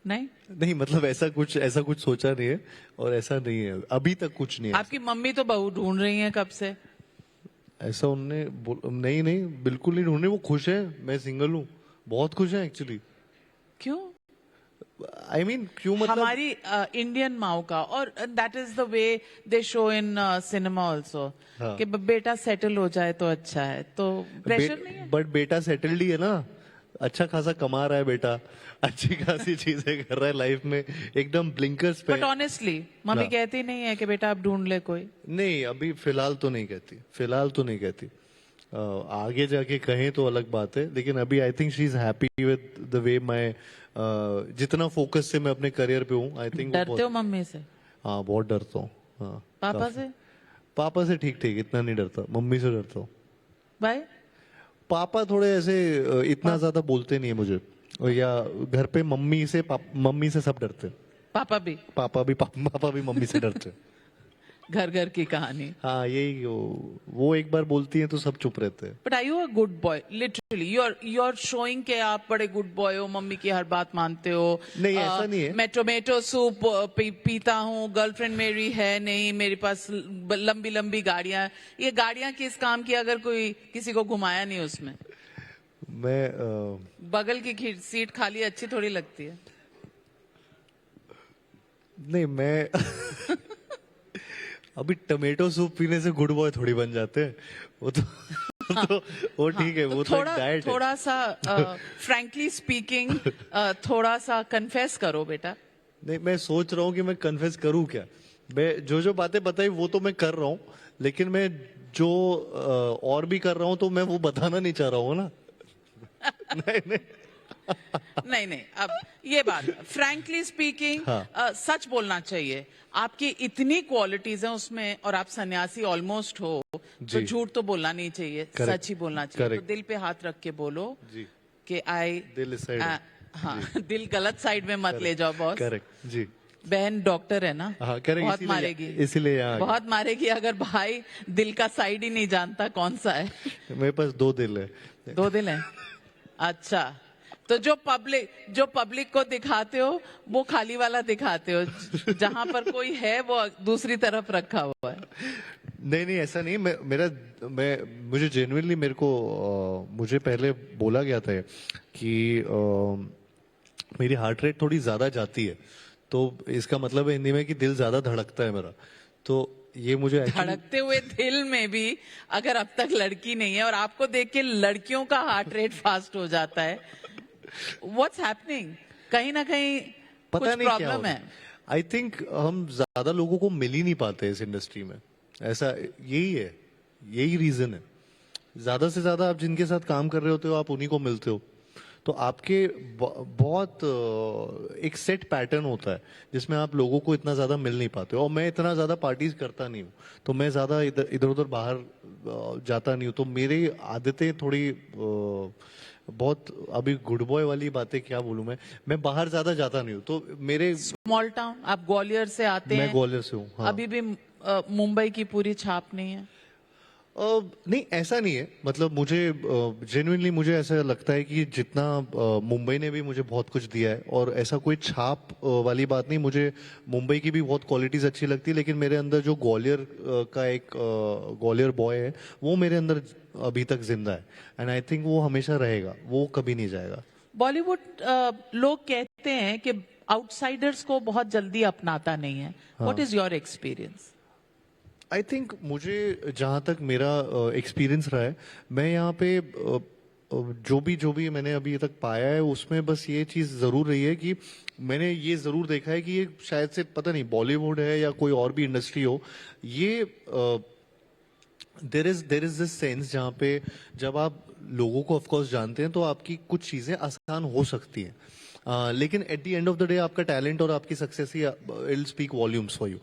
Speaker 3: नहीं.
Speaker 4: नहीं, मतलब ऐसा कुछ सोचा नहीं है, और ऐसा नहीं है अभी तक कुछ नहीं है.
Speaker 3: आपकी मम्मी तो बहू ढूंढ रही है कब से.
Speaker 4: ऐसा उनने नहीं, बिल्कुल नहीं ढूंढे. वो खुश है, मैं सिंगल हूँ, बहुत खुश है एक्चुअली.
Speaker 3: क्यों?
Speaker 4: आई मीन क्यों, मतलब
Speaker 3: हमारी इंडियन माओ का, और that is the way they show in cinema also,
Speaker 4: हाँ.
Speaker 3: कि बेटा सेटल हो जाए तो अच्छा है, तो प्रेशर नहीं है.
Speaker 4: बट बेटा सेटल्ड ही है ना, अच्छा खासा कमा रहा है बेटा, अच्छी खासी चीजें कर रहा है लाइफ में, एकदम ब्लिंकर्स पे.
Speaker 3: बट ऑनेस्टली मम्मी
Speaker 4: ना.
Speaker 3: कहती नहीं है कि बेटा आप ढूंढ ले कोई?
Speaker 4: नहीं, अभी फिलहाल तो नहीं कहती. आगे जाके कहें तो अलग बात है, लेकिन अभी I think she is happy with the way my, जितना फोकस से मैं अपने करियर पे हूँ. आई थिंक
Speaker 3: डरते हो मम्मी से?
Speaker 4: हाँ, बहुत डरता हूँ. हाँ,
Speaker 3: पापा
Speaker 4: काफी.
Speaker 3: से?
Speaker 4: पापा से ठीक, इतना नहीं डरता. मम्मी से डरता हूँ.
Speaker 3: भाई
Speaker 4: पापा थोड़े ऐसे इतना ज्यादा बोलते नहीं है मुझे, या घर पे मम्मी से सब डरते हैं.
Speaker 3: पापा भी
Speaker 4: मम्मी से डरते हैं.
Speaker 3: घर घर की कहानी.
Speaker 4: हाँ, यही वो एक बार बोलती है तो सब चुप रहते हैं.
Speaker 3: But are you a good boy? Literally you are showing के आप बड़े गुड बॉय हो, मम्मी की हर बात मानते हो.
Speaker 4: नहीं, ऐसा नहीं है.
Speaker 3: मैं टोमेटो सूप पीता हूँ, गर्लफ्रेंड मेरी है नहीं, मेरे पास लंबी लंबी गाड़ियां. ये गाड़ियां किस काम की अगर कोई किसी को घुमाया नहीं उसमें?
Speaker 4: मैं
Speaker 3: बगल की सीट खाली अच्छी थोड़ी लगती है.
Speaker 4: नहीं, मैं अभी टमेटो सूप पीने से गुड बॉय थोड़ी बन जाते हैं. वो तो वो ठीक है, वो तो एक डाइट है.
Speaker 3: थोड़ा सा फ्रैंकली स्पीकिंग थोड़ा सा कन्फेस करो बेटा.
Speaker 4: नहीं, मैं सोच रहा हूँ कि मैं कन्फेस करूँ क्या. मैं जो बातें बताई वो तो मैं कर रहा हूँ, लेकिन मैं जो और भी कर रहा हूँ तो मैं वो बताना नहीं चाह रहा हूँ ना.
Speaker 3: नहीं, अब ये बात फ्रैंकली स्पीकिंग,
Speaker 4: हाँ.
Speaker 3: सच बोलना चाहिए. आपकी इतनी क्वालिटीज हैं उसमें, और आप सन्यासी ऑलमोस्ट हो, तो झूठ तो बोलना नहीं चाहिए.
Speaker 4: Correct.
Speaker 3: सच ही बोलना चाहिए.
Speaker 4: Correct.
Speaker 3: तो दिल पे हाथ रख के बोलो
Speaker 4: जी.
Speaker 3: कि आई
Speaker 4: दिल इस साइड है.
Speaker 3: हाँ. दिल गलत साइड में मत ले जाओ बॉस.
Speaker 4: करेक्ट जी.
Speaker 3: बहन डॉक्टर है ना,
Speaker 4: हाँ, करेक्ट.
Speaker 3: बहुत मारेगी,
Speaker 4: इसीलिए यहाँ
Speaker 3: बहुत मारेगी अगर भाई दिल का साइड ही नहीं जानता कौन सा है.
Speaker 4: मेरे पास 2 दिल है.
Speaker 3: 2 दिल है. अच्छा, तो जो पब्लिक को दिखाते हो वो खाली वाला दिखाते हो, जहां पर कोई है वो दूसरी तरफ रखा हुआ है.
Speaker 4: नहीं, ऐसा नहीं. मुझे जेन्युइनली मुझे पहले बोला गया था कि मेरी हार्ट रेट थोड़ी ज्यादा जाती है, तो इसका मतलब है हिंदी में कि दिल ज्यादा धड़कता है मेरा. तो ये मुझे actually-
Speaker 3: धड़कते हुए दिल में भी अगर अब तक लड़की नहीं है और आपको देख के लड़कियों का हार्ट रेट फास्ट हो जाता है, व्हाट्स हैपनिंग? कहीं ना कहीं
Speaker 4: पता
Speaker 3: कुछ
Speaker 4: नहीं क्या
Speaker 3: प्रॉब्लम है।
Speaker 4: आई थिंक हम ज्यादा लोगों को मिल ही नहीं पाते इस इंडस्ट्री में, ऐसा यही है, यही रीजन है। ज्यादा से ज्यादा आप जिनके साथ काम कर रहे होते हो आप उन्हीं को मिलते हो, तो आपके बहुत एक सेट पैटर्न होता है जिसमें आप लोगों को इतना ज्यादा मिल नहीं पाते हो। और मैं इतना ज्यादा पार्टीज करता नहीं हूँ, तो मैं ज्यादा इधर उधर बाहर जाता नहीं हूँ, तो मेरी आदतें थोड़ी बहुत अभी गुड बॉय वाली बातें क्या बोलूं मैं बाहर ज्यादा जाता नहीं हूँ, तो मेरे
Speaker 3: स्मॉल टाउन, आप ग्वालियर से आते
Speaker 4: मैं
Speaker 3: हैं,
Speaker 4: ग्वालियर से हूँ। हाँ।
Speaker 3: अभी भी मुंबई की पूरी छाप नहीं है।
Speaker 4: नहीं ऐसा नहीं है, मतलब मुझे जेन्युइनली मुझे ऐसा लगता है कि जितना मुंबई ने भी मुझे बहुत कुछ दिया है, और ऐसा कोई छाप वाली बात नहीं, मुझे मुंबई की भी बहुत क्वालिटीज अच्छी लगती है, लेकिन मेरे अंदर जो ग्वालियर का एक ग्वालियर बॉय है वो मेरे अंदर अभी तक जिंदा है, एंड आई थिंक वो हमेशा रहेगा, वो कभी नहीं जाएगा।
Speaker 3: बॉलीवुड लोग कहते हैं कि आउटसाइडर्स को बहुत जल्दी अपनाता नहीं है। What is your experience?
Speaker 4: I think मुझे जहाँ तक मेरा एक्सपीरियंस रहा है, मैं यहाँ पे जो भी मैंने अभी तक पाया है उसमें बस ये चीज़ ज़रूर रही है कि मैंने ये ज़रूर देखा है कि ये शायद से पता नहीं बॉलीवुड है या कोई और भी इंडस्ट्री हो, ये देर इज दिस सेंस जहाँ पे जब आप लोगों को ऑफकोर्स जानते हैं तो आपकी कुछ चीज़ें आसान हो सकती हैं, लेकिन at the end of the day आपका टैलेंट और आपकी success he will speak volumes for you.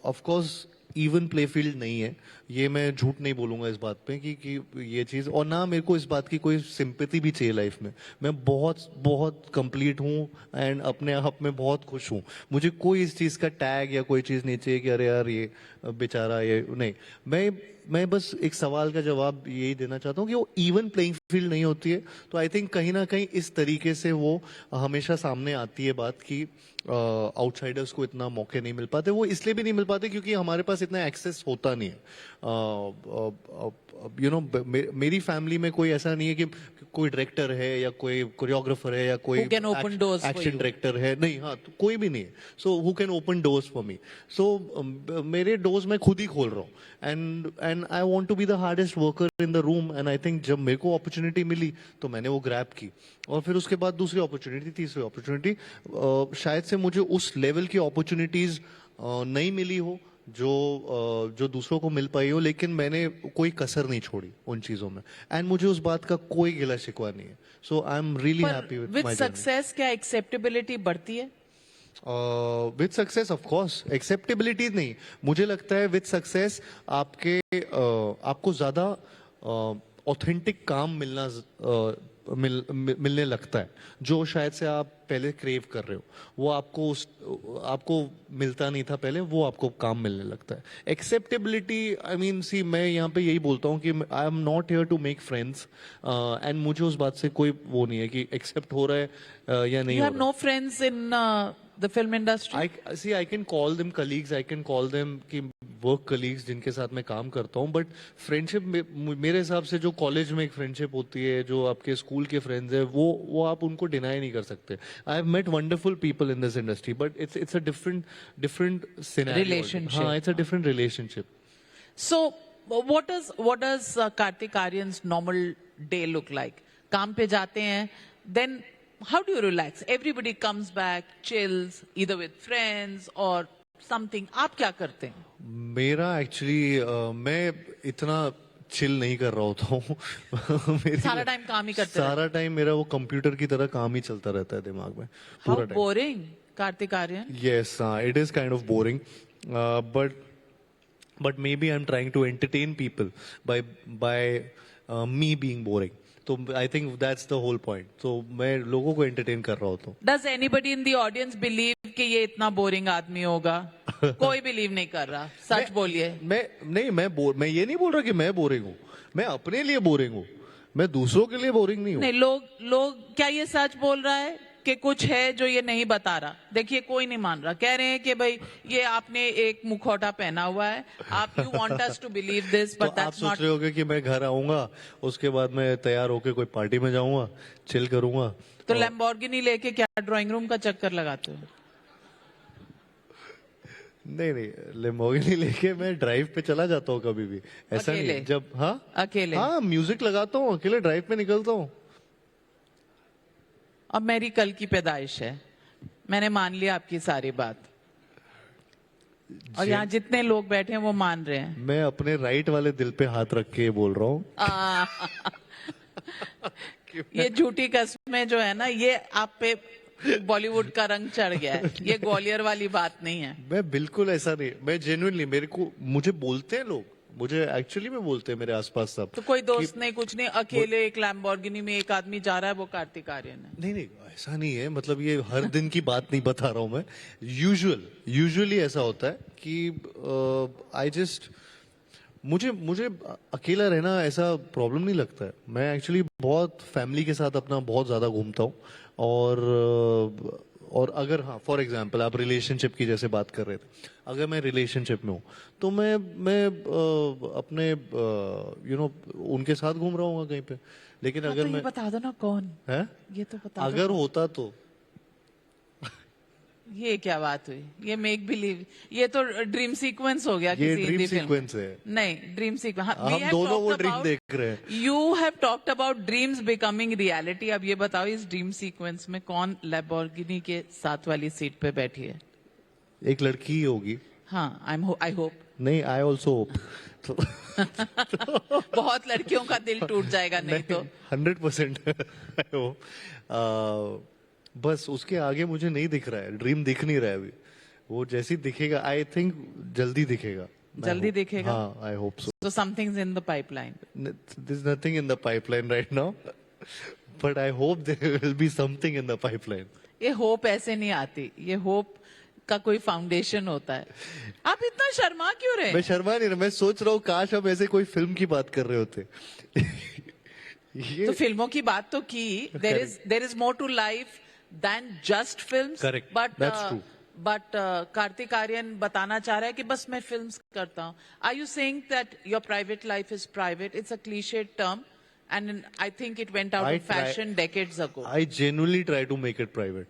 Speaker 4: Of course even play field नहीं है, ये मैं झूठ नहीं बोलूंगा इस बात पे कि ये चीज, और ना मेरे को इस बात की कोई सिंपैथी भी चाहिए लाइफ में। मैं बहुत बहुत कंप्लीट हूँ एंड अपने आप में बहुत खुश हूँ, मुझे कोई इस चीज का टैग या कोई चीज नहीं चाहिए कि अरे यार ये बेचारा ये नहीं। मैं बस एक सवाल का जवाब यही देना चाहता हूँ कि वो इवन प्लेइंग फील्ड नहीं होती है, तो आई थिंक कहीं ना कहीं इस तरीके से वो हमेशा सामने आती है बात कि आउटसाइडर्स को इतना मौके नहीं मिल पाते। वो इसलिए भी नहीं मिल पाते क्योंकि हमारे पास इतना एक्सेस होता नहीं है। मेरी फैमिली में कोई ऐसा नहीं है कि कोई डायरेक्टर है या कोई कोरियोग्राफर है या कोई
Speaker 3: Who can open doors for
Speaker 4: action
Speaker 3: you?
Speaker 4: Director है, नहीं, हाँ, तो कोई भी नहीं है। So who can open doors for me? So मेरे डोर्स मैं खुद ही खोल रहा हूँ, and I want to be the hardest worker in the room, and I think जब मेरे को अपॉर्चुनिटी मिली तो मैंने वो ग्रैब की, और फिर उसके बाद दूसरी अपॉर्चुनिटी, तीसरी अपॉर्चुनिटी, शायद से मुझे उस लेवल की अपॉर्चुनिटीज नहीं मिली हो जो दूसरों को मिल पाई हो, लेकिन मैंने कोई कसर नहीं छोड़ी उन चीजों में, एंड मुझे उस बात का कोई गिला शिकवा नहीं है। So I am really happy with
Speaker 3: with
Speaker 4: my
Speaker 3: success क्या एक्सेप्टेबिलिटी बढ़ती है?
Speaker 4: With success of course, acceptability नहीं, मुझे लगता है विद सक्सेस आपको ज्यादा ऑथेंटिक काम मिलने लगता है, जो शायद से आप पहले क्रेव कर रहे हो, वो आपको मिलता नहीं था पहले, वो आपको काम मिलने लगता है। एक्सेप्टेबिलिटी, आई मीन सी, मैं यहाँ पे यही बोलता हूँ कि I am not here to make friends, and मुझे उस बात से कोई वो नहीं है कि एक्सेप्ट हो रहा है या नहीं
Speaker 3: यू
Speaker 4: हो
Speaker 3: हैव
Speaker 4: रहा है।
Speaker 3: No friends in the film industry?
Speaker 4: I can call them colleagues, I can call them कि वर्क कलीग्स जिनके साथ मैं काम करता हूँ, बट फ्रेंडशिप मेरे हिसाब से जो कॉलेज में एक फ्रेंडशिप होती है, जो आपके स्कूल के फ्रेंड्स है, वो आप उनको डिनाई नहीं कर सकते। I have met wonderful people in this industry, but it's a different
Speaker 3: Relationship.
Speaker 4: हाँ, it's a different relationship.
Speaker 3: So, what does Kartik Aaryan's normal day look like? काम पे जाते हैं, then how do you relax? Everybody comes back, chills, either with friends or something. आप क्या करते हैं?
Speaker 4: मेरा एक्चुअली मैं इतना चिल नहीं कर रहा होता हूँ मेरी-
Speaker 3: सारा टाइम काम ही करते
Speaker 4: सारा टाइम मेरा वो कंप्यूटर की तरह काम ही चलता रहता है दिमाग में
Speaker 3: How
Speaker 4: पूरा time.
Speaker 3: boring, Kartik Aaryan.
Speaker 4: Yes, it is kind of boring, but maybe I'm trying to entertain people by me being boring. So I think that's the whole point. So मैं लोगों को entertain कर रहा होता हूँ।
Speaker 3: Does anybody in the audience believe कि ये इतना boring आदमी होगा? कोई believe नहीं कर रहा। सच बोलिए।
Speaker 4: मैं ये नहीं बोल रहा कि मैं बोरिंग हूँ, मैं अपने लिए बोरिंग हूँ, मैं दूसरों के लिए बोरिंग नहीं हूँ।
Speaker 3: नहीं, लोग क्या ये सच बोल रहा है कि कुछ है जो ये नहीं बता रहा? देखिए, कोई नहीं मान रहा, कह रहे हैं कि भाई ये आपने एक मुखौटा पहना हुआ है, आप you want us to believe this,
Speaker 4: तो
Speaker 3: बट
Speaker 4: आप
Speaker 3: दैट्स
Speaker 4: सोच
Speaker 3: नॉट।
Speaker 4: रहे होगे कि मैं घर आऊंगा, उसके बाद मैं तैयार होके कोई पार्टी में जाऊंगा, चिल करूंगा।
Speaker 3: तो लैम्बोर्गिनी लेके क्या ड्राइंग रूम का चक्कर लगाते हो?
Speaker 4: नहीं नहीं, लेम्बोर्गिनी लेके मैं ड्राइव पे चला जाता हूँ कभी भी, ऐसा नहीं है।
Speaker 3: अकेले?
Speaker 4: जब हाँ
Speaker 3: अकेले?
Speaker 4: हाँ म्यूजिक लगाता हूँ, अकेले ड्राइव पे निकलता हूँ।
Speaker 3: अब मेरी कल की पैदाइश है, मैंने मान लिया आपकी सारी बात, और यहाँ जितने लोग बैठे हैं वो मान रहे हैं।
Speaker 4: मैं अपने राइट वाले दिल पे हाथ रख के बोल रहा हूँ।
Speaker 3: ये झूठी कस्में जो है ना, ये आप पे बॉलीवुड का रंग चढ़ गया है, ये ग्वालियर वाली बात नहीं है।
Speaker 4: मैं बिल्कुल ऐसा नहीं, मैं जेन्युइनली, मुझे बोलते हैं लोग, मुझे एक्चुअली में बोलते हैं मेरे आसपास सब।
Speaker 3: तो कोई दोस्त नहीं, कुछ नहीं, अकेले एक लैम्बोर्गिनी में एक आदमी जा रहा है, वो कार्तिक आर्यन है।
Speaker 4: नहीं नहीं, ऐसा नहीं है, मतलब ये हर दिन की बात नहीं बता रहा हूँ मैं। यूजुअली ऐसा होता है कि आई जस्ट, मुझे अकेला रहना ऐसा प्रॉब्लम नहीं लगता है। मैं एक्चुअली बहुत फैमिली के साथ अपना बहुत ज्यादा घूमता हूँ, और अगर हाँ फॉर एग्जांपल आप रिलेशनशिप की जैसे बात कर रहे थे, अगर मैं रिलेशनशिप में हूँ तो मैं अपने उनके साथ घूम रहा हूँ कहीं पे। लेकिन
Speaker 3: हाँ,
Speaker 4: अगर
Speaker 3: तो ये
Speaker 4: मैं
Speaker 3: बता दो ना कौन
Speaker 4: है,
Speaker 3: ये तो बता दो।
Speaker 4: अगर होता तो
Speaker 3: ये क्या बात हुई, ये मेक बिलीव, ये तो ड्रीम सीक्वेंस हो गया
Speaker 4: ये
Speaker 3: किसी
Speaker 4: ड्रीम
Speaker 3: हिंदी फिल्म।
Speaker 4: सीक्वेंस है।
Speaker 3: नहीं, ड्रीम सीक्वेंस।
Speaker 4: हम दोनों वो ड्रीम देख रहे हैं।
Speaker 3: You have talked about dreams becoming reality. अब ये बताओ, इस ड्रीम सीक्वेंस में कौन लैम्बोर्गिनी के साथ वाली सीट पे बैठी है?
Speaker 4: एक लड़की ही होगी।
Speaker 3: हाँ, आई होप।
Speaker 4: नहीं, आई ऑल्सो होप।
Speaker 3: बहुत लड़कियों का दिल टूट जाएगा नहीं तो।
Speaker 4: 100% बस उसके आगे मुझे नहीं दिख रहा है, ड्रीम दिख नहीं रहा है अभी। वो जैसी दिखेगा, आई थिंक जल्दी दिखेगा।
Speaker 3: जल्दी दिखेगा?
Speaker 4: हाँ, I hope so.
Speaker 3: So something's in the pipeline.
Speaker 4: There's nothing in the pipeline right now, but I hope there will be something in the pipeline.
Speaker 3: ये होप ऐसे नहीं आती, ये होप का कोई फाउंडेशन होता है। आप इतना शर्मा क्यों रहे?
Speaker 4: मैं शर्मा नहीं रहा, मैं सोच रहा हूँ काश हम ऐसे कोई फिल्म की बात कर रहे होते।
Speaker 3: तो फिल्मों की बात तो की। There is more to life than just films.
Speaker 4: Correct. That's true.
Speaker 3: But Kartik Aaryan बताना चाह रहा है कि बस मैं फिल्म्स करता हूँ। Are you saying that your private life is private? It's a cliched term, and I think it went out of fashion decades ago.
Speaker 4: I genuinely try to make it private.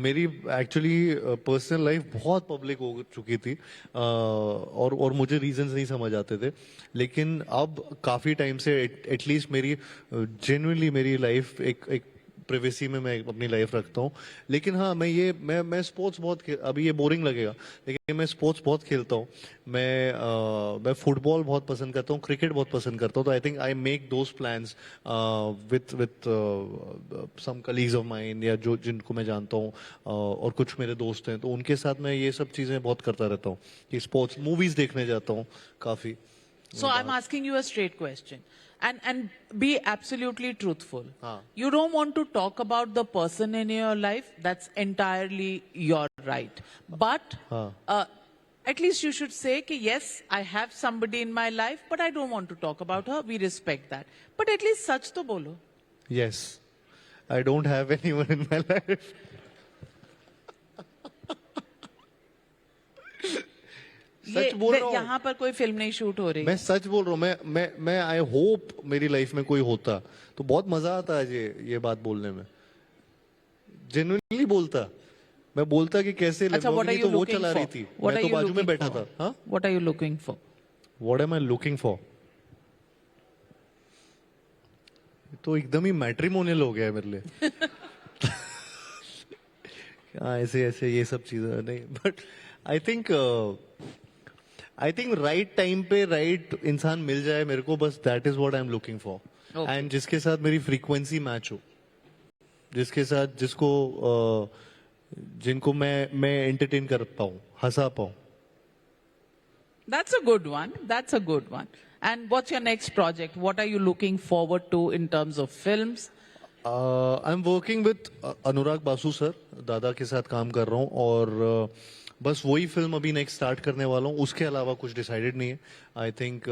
Speaker 4: मेरी actually personal life बहुत public हो चुकी थी, और मुझे reasons नहीं समझ आते थे। लेकिन अब काफी टाइम से एटलीस्ट मेरी जेन्युइनली मेरी लाइफ एक प्राइवेसी में मैं अपनी लाइफ रखता हूँ। लेकिन हाँ, मैं स्पोर्ट्स बहुत अभी ये बोरिंग लगेगा, लेकिन मैं स्पोर्ट्स बहुत खेलता हूँ। मैं फुटबॉल बहुत पसंद करता हूँ, क्रिकेट बहुत पसंद करता हूँ। तो I think I make those plans with some colleagues of mine, या जो जिनको मैं जानता हूँ, और कुछ मेरे दोस्त हैं, तो उनके साथ मैं ये सब चीजें बहुत करता रहता हूँ। कि स्पोर्ट्स मूवीज देखने जाता हूँ काफी।
Speaker 3: So I'm asking you a straight question, and be absolutely truthful.
Speaker 4: हाँ.
Speaker 3: You don't want to talk about the person in your life. That's entirely your right. But
Speaker 4: हाँ.
Speaker 3: at least you should say कि yes, I have somebody in my life, but I don't want to talk about her. We respect that. But at least सच तो बोलो.
Speaker 4: Yes, I don't have anyone in my life. सच बोल रहा हूँ।
Speaker 3: यहाँ पर कोई film नहीं शूट हो रही।
Speaker 4: मैं सच बोल रहा हूँ। मैं आई होप मेरी लाइफ में कोई होता तो बहुत मजा आता है ये बात बोलने में। जेन्युइनली बोलता, मैं बोलता कि कैसे लैम्बोर्गिनी तो वो चला रही थी, मैं तो बाजू में बैठा था। हाँ,
Speaker 3: What are you looking for?
Speaker 4: What am I looking for? तो एकदम ही मैट्रिमोनियल हो गया है मेरे लिए। हाँ, ऐसे ऐसे ये सब चीजें नहीं, but I think right time पे राइट इंसान मिल जाए मेरे को, बस that is what I am looking for. And जिसके साथ मेरी फ्रीक्वेंसी मैच हो, जिसके साथ जिनको मैं एंटरटेन कर पाऊं, हंसा पाऊं।
Speaker 3: That's a good one. That's a good one. And what's your next project? What are you looking forward to in terms of films?
Speaker 4: I am working with Anurag Basu sir, दादा के साथ काम कर रहा हूँ, और बस वही फिल्म अभी नेक्स्ट स्टार्ट करने वाला हूँ। उसके अलावा कुछ डिसाइडेड नहीं है। I think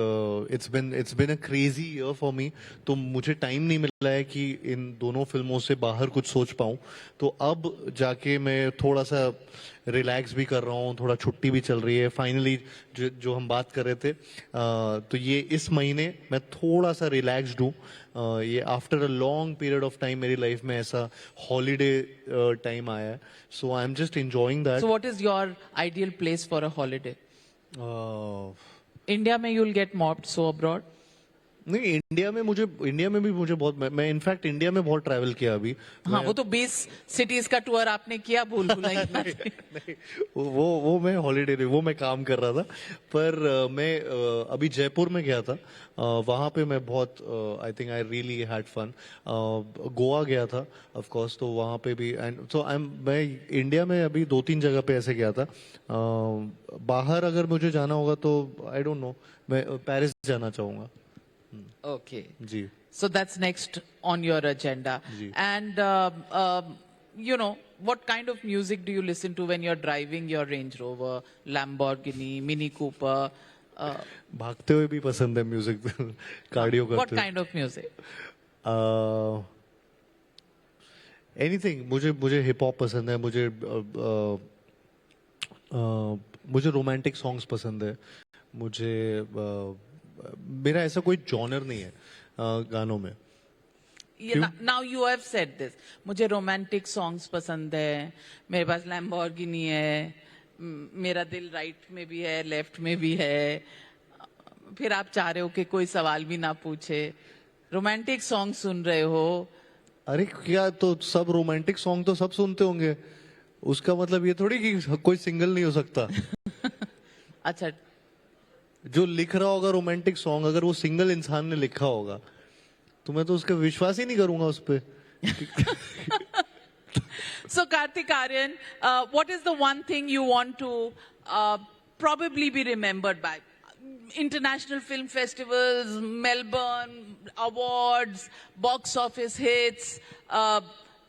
Speaker 4: it's been a crazy year for me. तो मुझे टाइम नहीं मिला है कि इन दोनों फिल्मों से बाहर कुछ सोच पाऊँ। तो अब जाके मैं थोड़ा सा रिलैक्स भी कर रहा हूँ, थोड़ा छुट्टी भी चल रही है फाइनली। जो हम बात कर रहे थे, तो ये इस महीने मैं थोड़ा सा रिलैक्स्ड हूँ। ये after a long period of time मेरी लाइफ में ऐसा हॉलीडे टाइम आया है, so I am just enjoying that.
Speaker 3: So what is your ideal place for a holiday? India में you'll get mobbed, so abroad?
Speaker 4: नहीं, India में भी मुझे बहुत, मैं इनफैक्ट इंडिया में बहुत ट्रैवल किया अभी।
Speaker 3: हाँ, वो तो 20 सिटीज का टूर आपने किया, भूल भुलैया में।
Speaker 4: नहीं, वो मैं हॉलीडे नहीं, वो मैं काम कर रहा था। पर मैं अभी जयपुर में गया था, वहां पे मैं बहुत, I think I really had fun. Goa गया था ऑफ कोर्स, तो वहां पे भी, एंड सो मैं इंडिया में अभी 2-3 जगह पे ऐसे गया था। बाहर अगर मुझे जाना होगा तो आई डोंट नो, मैं पेरिस जाना चाहूंगा।
Speaker 3: Okay.
Speaker 4: Ji.
Speaker 3: So that's next on your agenda.
Speaker 4: Ji.
Speaker 3: And you know, what kind of music do you listen to when you're driving your Range Rover, Lamborghini, Mini Cooper?
Speaker 4: भागते हुए भी पसंद है music, cardio
Speaker 3: What
Speaker 4: करते हुए।
Speaker 3: kind of music?
Speaker 4: Anything, मुझे hip hop पसंद है, मुझे रोमांटिक सॉन्ग्स पसंद है, मुझे मेरा ऐसा कोई जॉनर नहीं है गानों में।
Speaker 3: Now you have said this. मुझे रोमांटिक सॉन्ग्स पसंद है, मेरे पास लैम्बोर्गिनी है, मेरा दिल राइट में भी है, लेफ्ट में भी है। फिर आप चाह रहे हो कि कोई सवाल भी ना पूछे, रोमांटिक सॉन्ग सुन रहे हो।
Speaker 4: अरे क्या, तो सब रोमांटिक सॉन्ग तो सब सुनते होंगे, उसका मतलब ये थोड़ी कि कोई सिंगल नहीं हो सकता।
Speaker 3: अच्छा,
Speaker 4: जो लिख रहा होगा रोमांटिक सॉन्ग, अगर वो सिंगल इंसान ने लिखा होगा तो मैं तो उसका विश्वास ही नहीं करूंगा उस पे।
Speaker 3: So Kartik Aaryan, what is the one thing you want to probably be remembered by? International film festivals, Melbourne awards, box office hits.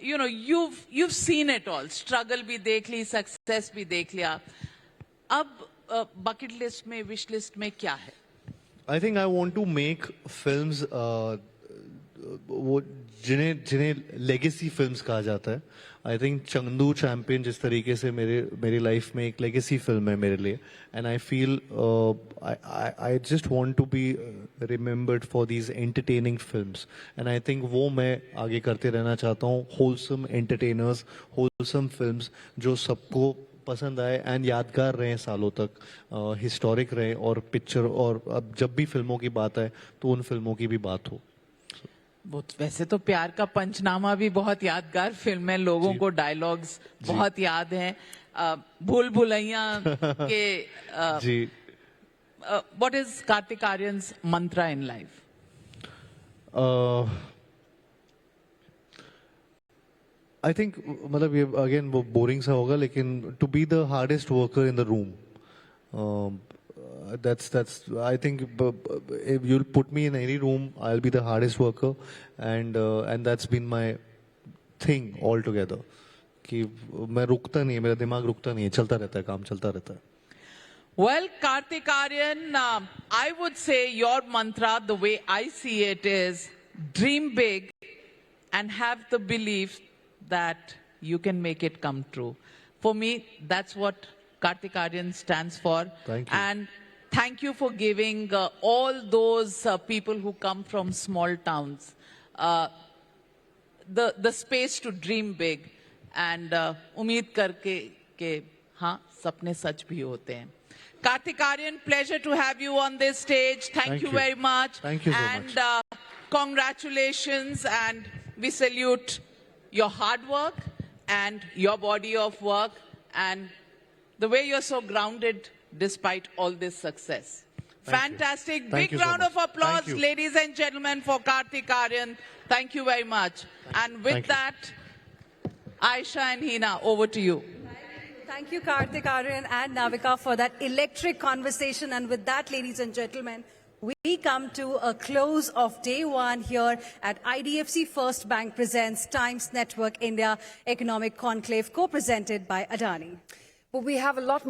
Speaker 3: You know, you've seen it all. Struggle भी देख ली, success भी देख लिया। अब bucket list में, wish list में क्या है?
Speaker 4: I think I want to make films, वो जिन्हें लेगेसी फिल्म्स कहा जाता है। आई थिंक चंदू चैंपियन जिस तरीके से मेरी लाइफ में एक लेगेसी फिल्म है मेरे लिए, and I feel I just want to be remembered for these entertaining films, and I think वो मैं आगे करते रहना चाहता हूँ। होलसम एंटरटेनर्स, होलसम फिल्म्स जो सबको पसंद आए एंड यादगार रहे सालों तक, हिस्टोरिक रहे, और पिक्चर, और अब जब भी फिल्मों की बात आए तो उन फिल्मों की भी बात हो।
Speaker 3: वैसे तो प्यार का पंचनामा भी बहुत यादगार फिल्म है, लोगों को डायलॉग्स बहुत याद हैं। भूल भुलैया के
Speaker 4: जी।
Speaker 3: What is Kartik Aaryan's mantra in life?
Speaker 4: I think, मतलब ये अगेन वो बोरिंग सा होगा, लेकिन to be the hardest worker in the room, that's I think if you'll put me in any room, I'll be the hardest worker, and that's been my thing altogether, कि मैं रुकता नहीं है, मेरा दिमाग रुकता नहीं है, चलता रहता है, काम चलता रहता है।
Speaker 3: Well, Kartik Aaryan, I would say your mantra, the way I see it, is dream big and have the belief that you can make it come true. For me, that's what Kartik Aaryan stands for.
Speaker 4: Thank you.
Speaker 3: And thank you for giving all those people who come from small towns the space to dream big, and उम्मीद करके कि हाँ, सपने सच भी होते हैं। Kartik Aaryan, pleasure to have you on this stage. Thank you very much.
Speaker 4: Thank you so
Speaker 3: and,
Speaker 4: much.
Speaker 3: Congratulations, and we salute your hard work and your body of work and the way you're so grounded despite all this success. Fantastic.
Speaker 4: Thank
Speaker 3: Big
Speaker 4: you so
Speaker 3: round
Speaker 4: much.
Speaker 3: of applause,
Speaker 4: Thank you.
Speaker 3: ladies and gentlemen, for Kartik Aaryan. Thank you very much. And with
Speaker 4: Thank you.
Speaker 3: that, Aisha and Hina, over to you.
Speaker 2: Thank you, Kartik Aaryan and Navika, for that electric conversation. And with that, ladies and gentlemen, we come to a close of day one here at IDFC First Bank presents Times Network India Economic Conclave, co-presented by Adani.
Speaker 1: But we have a lot more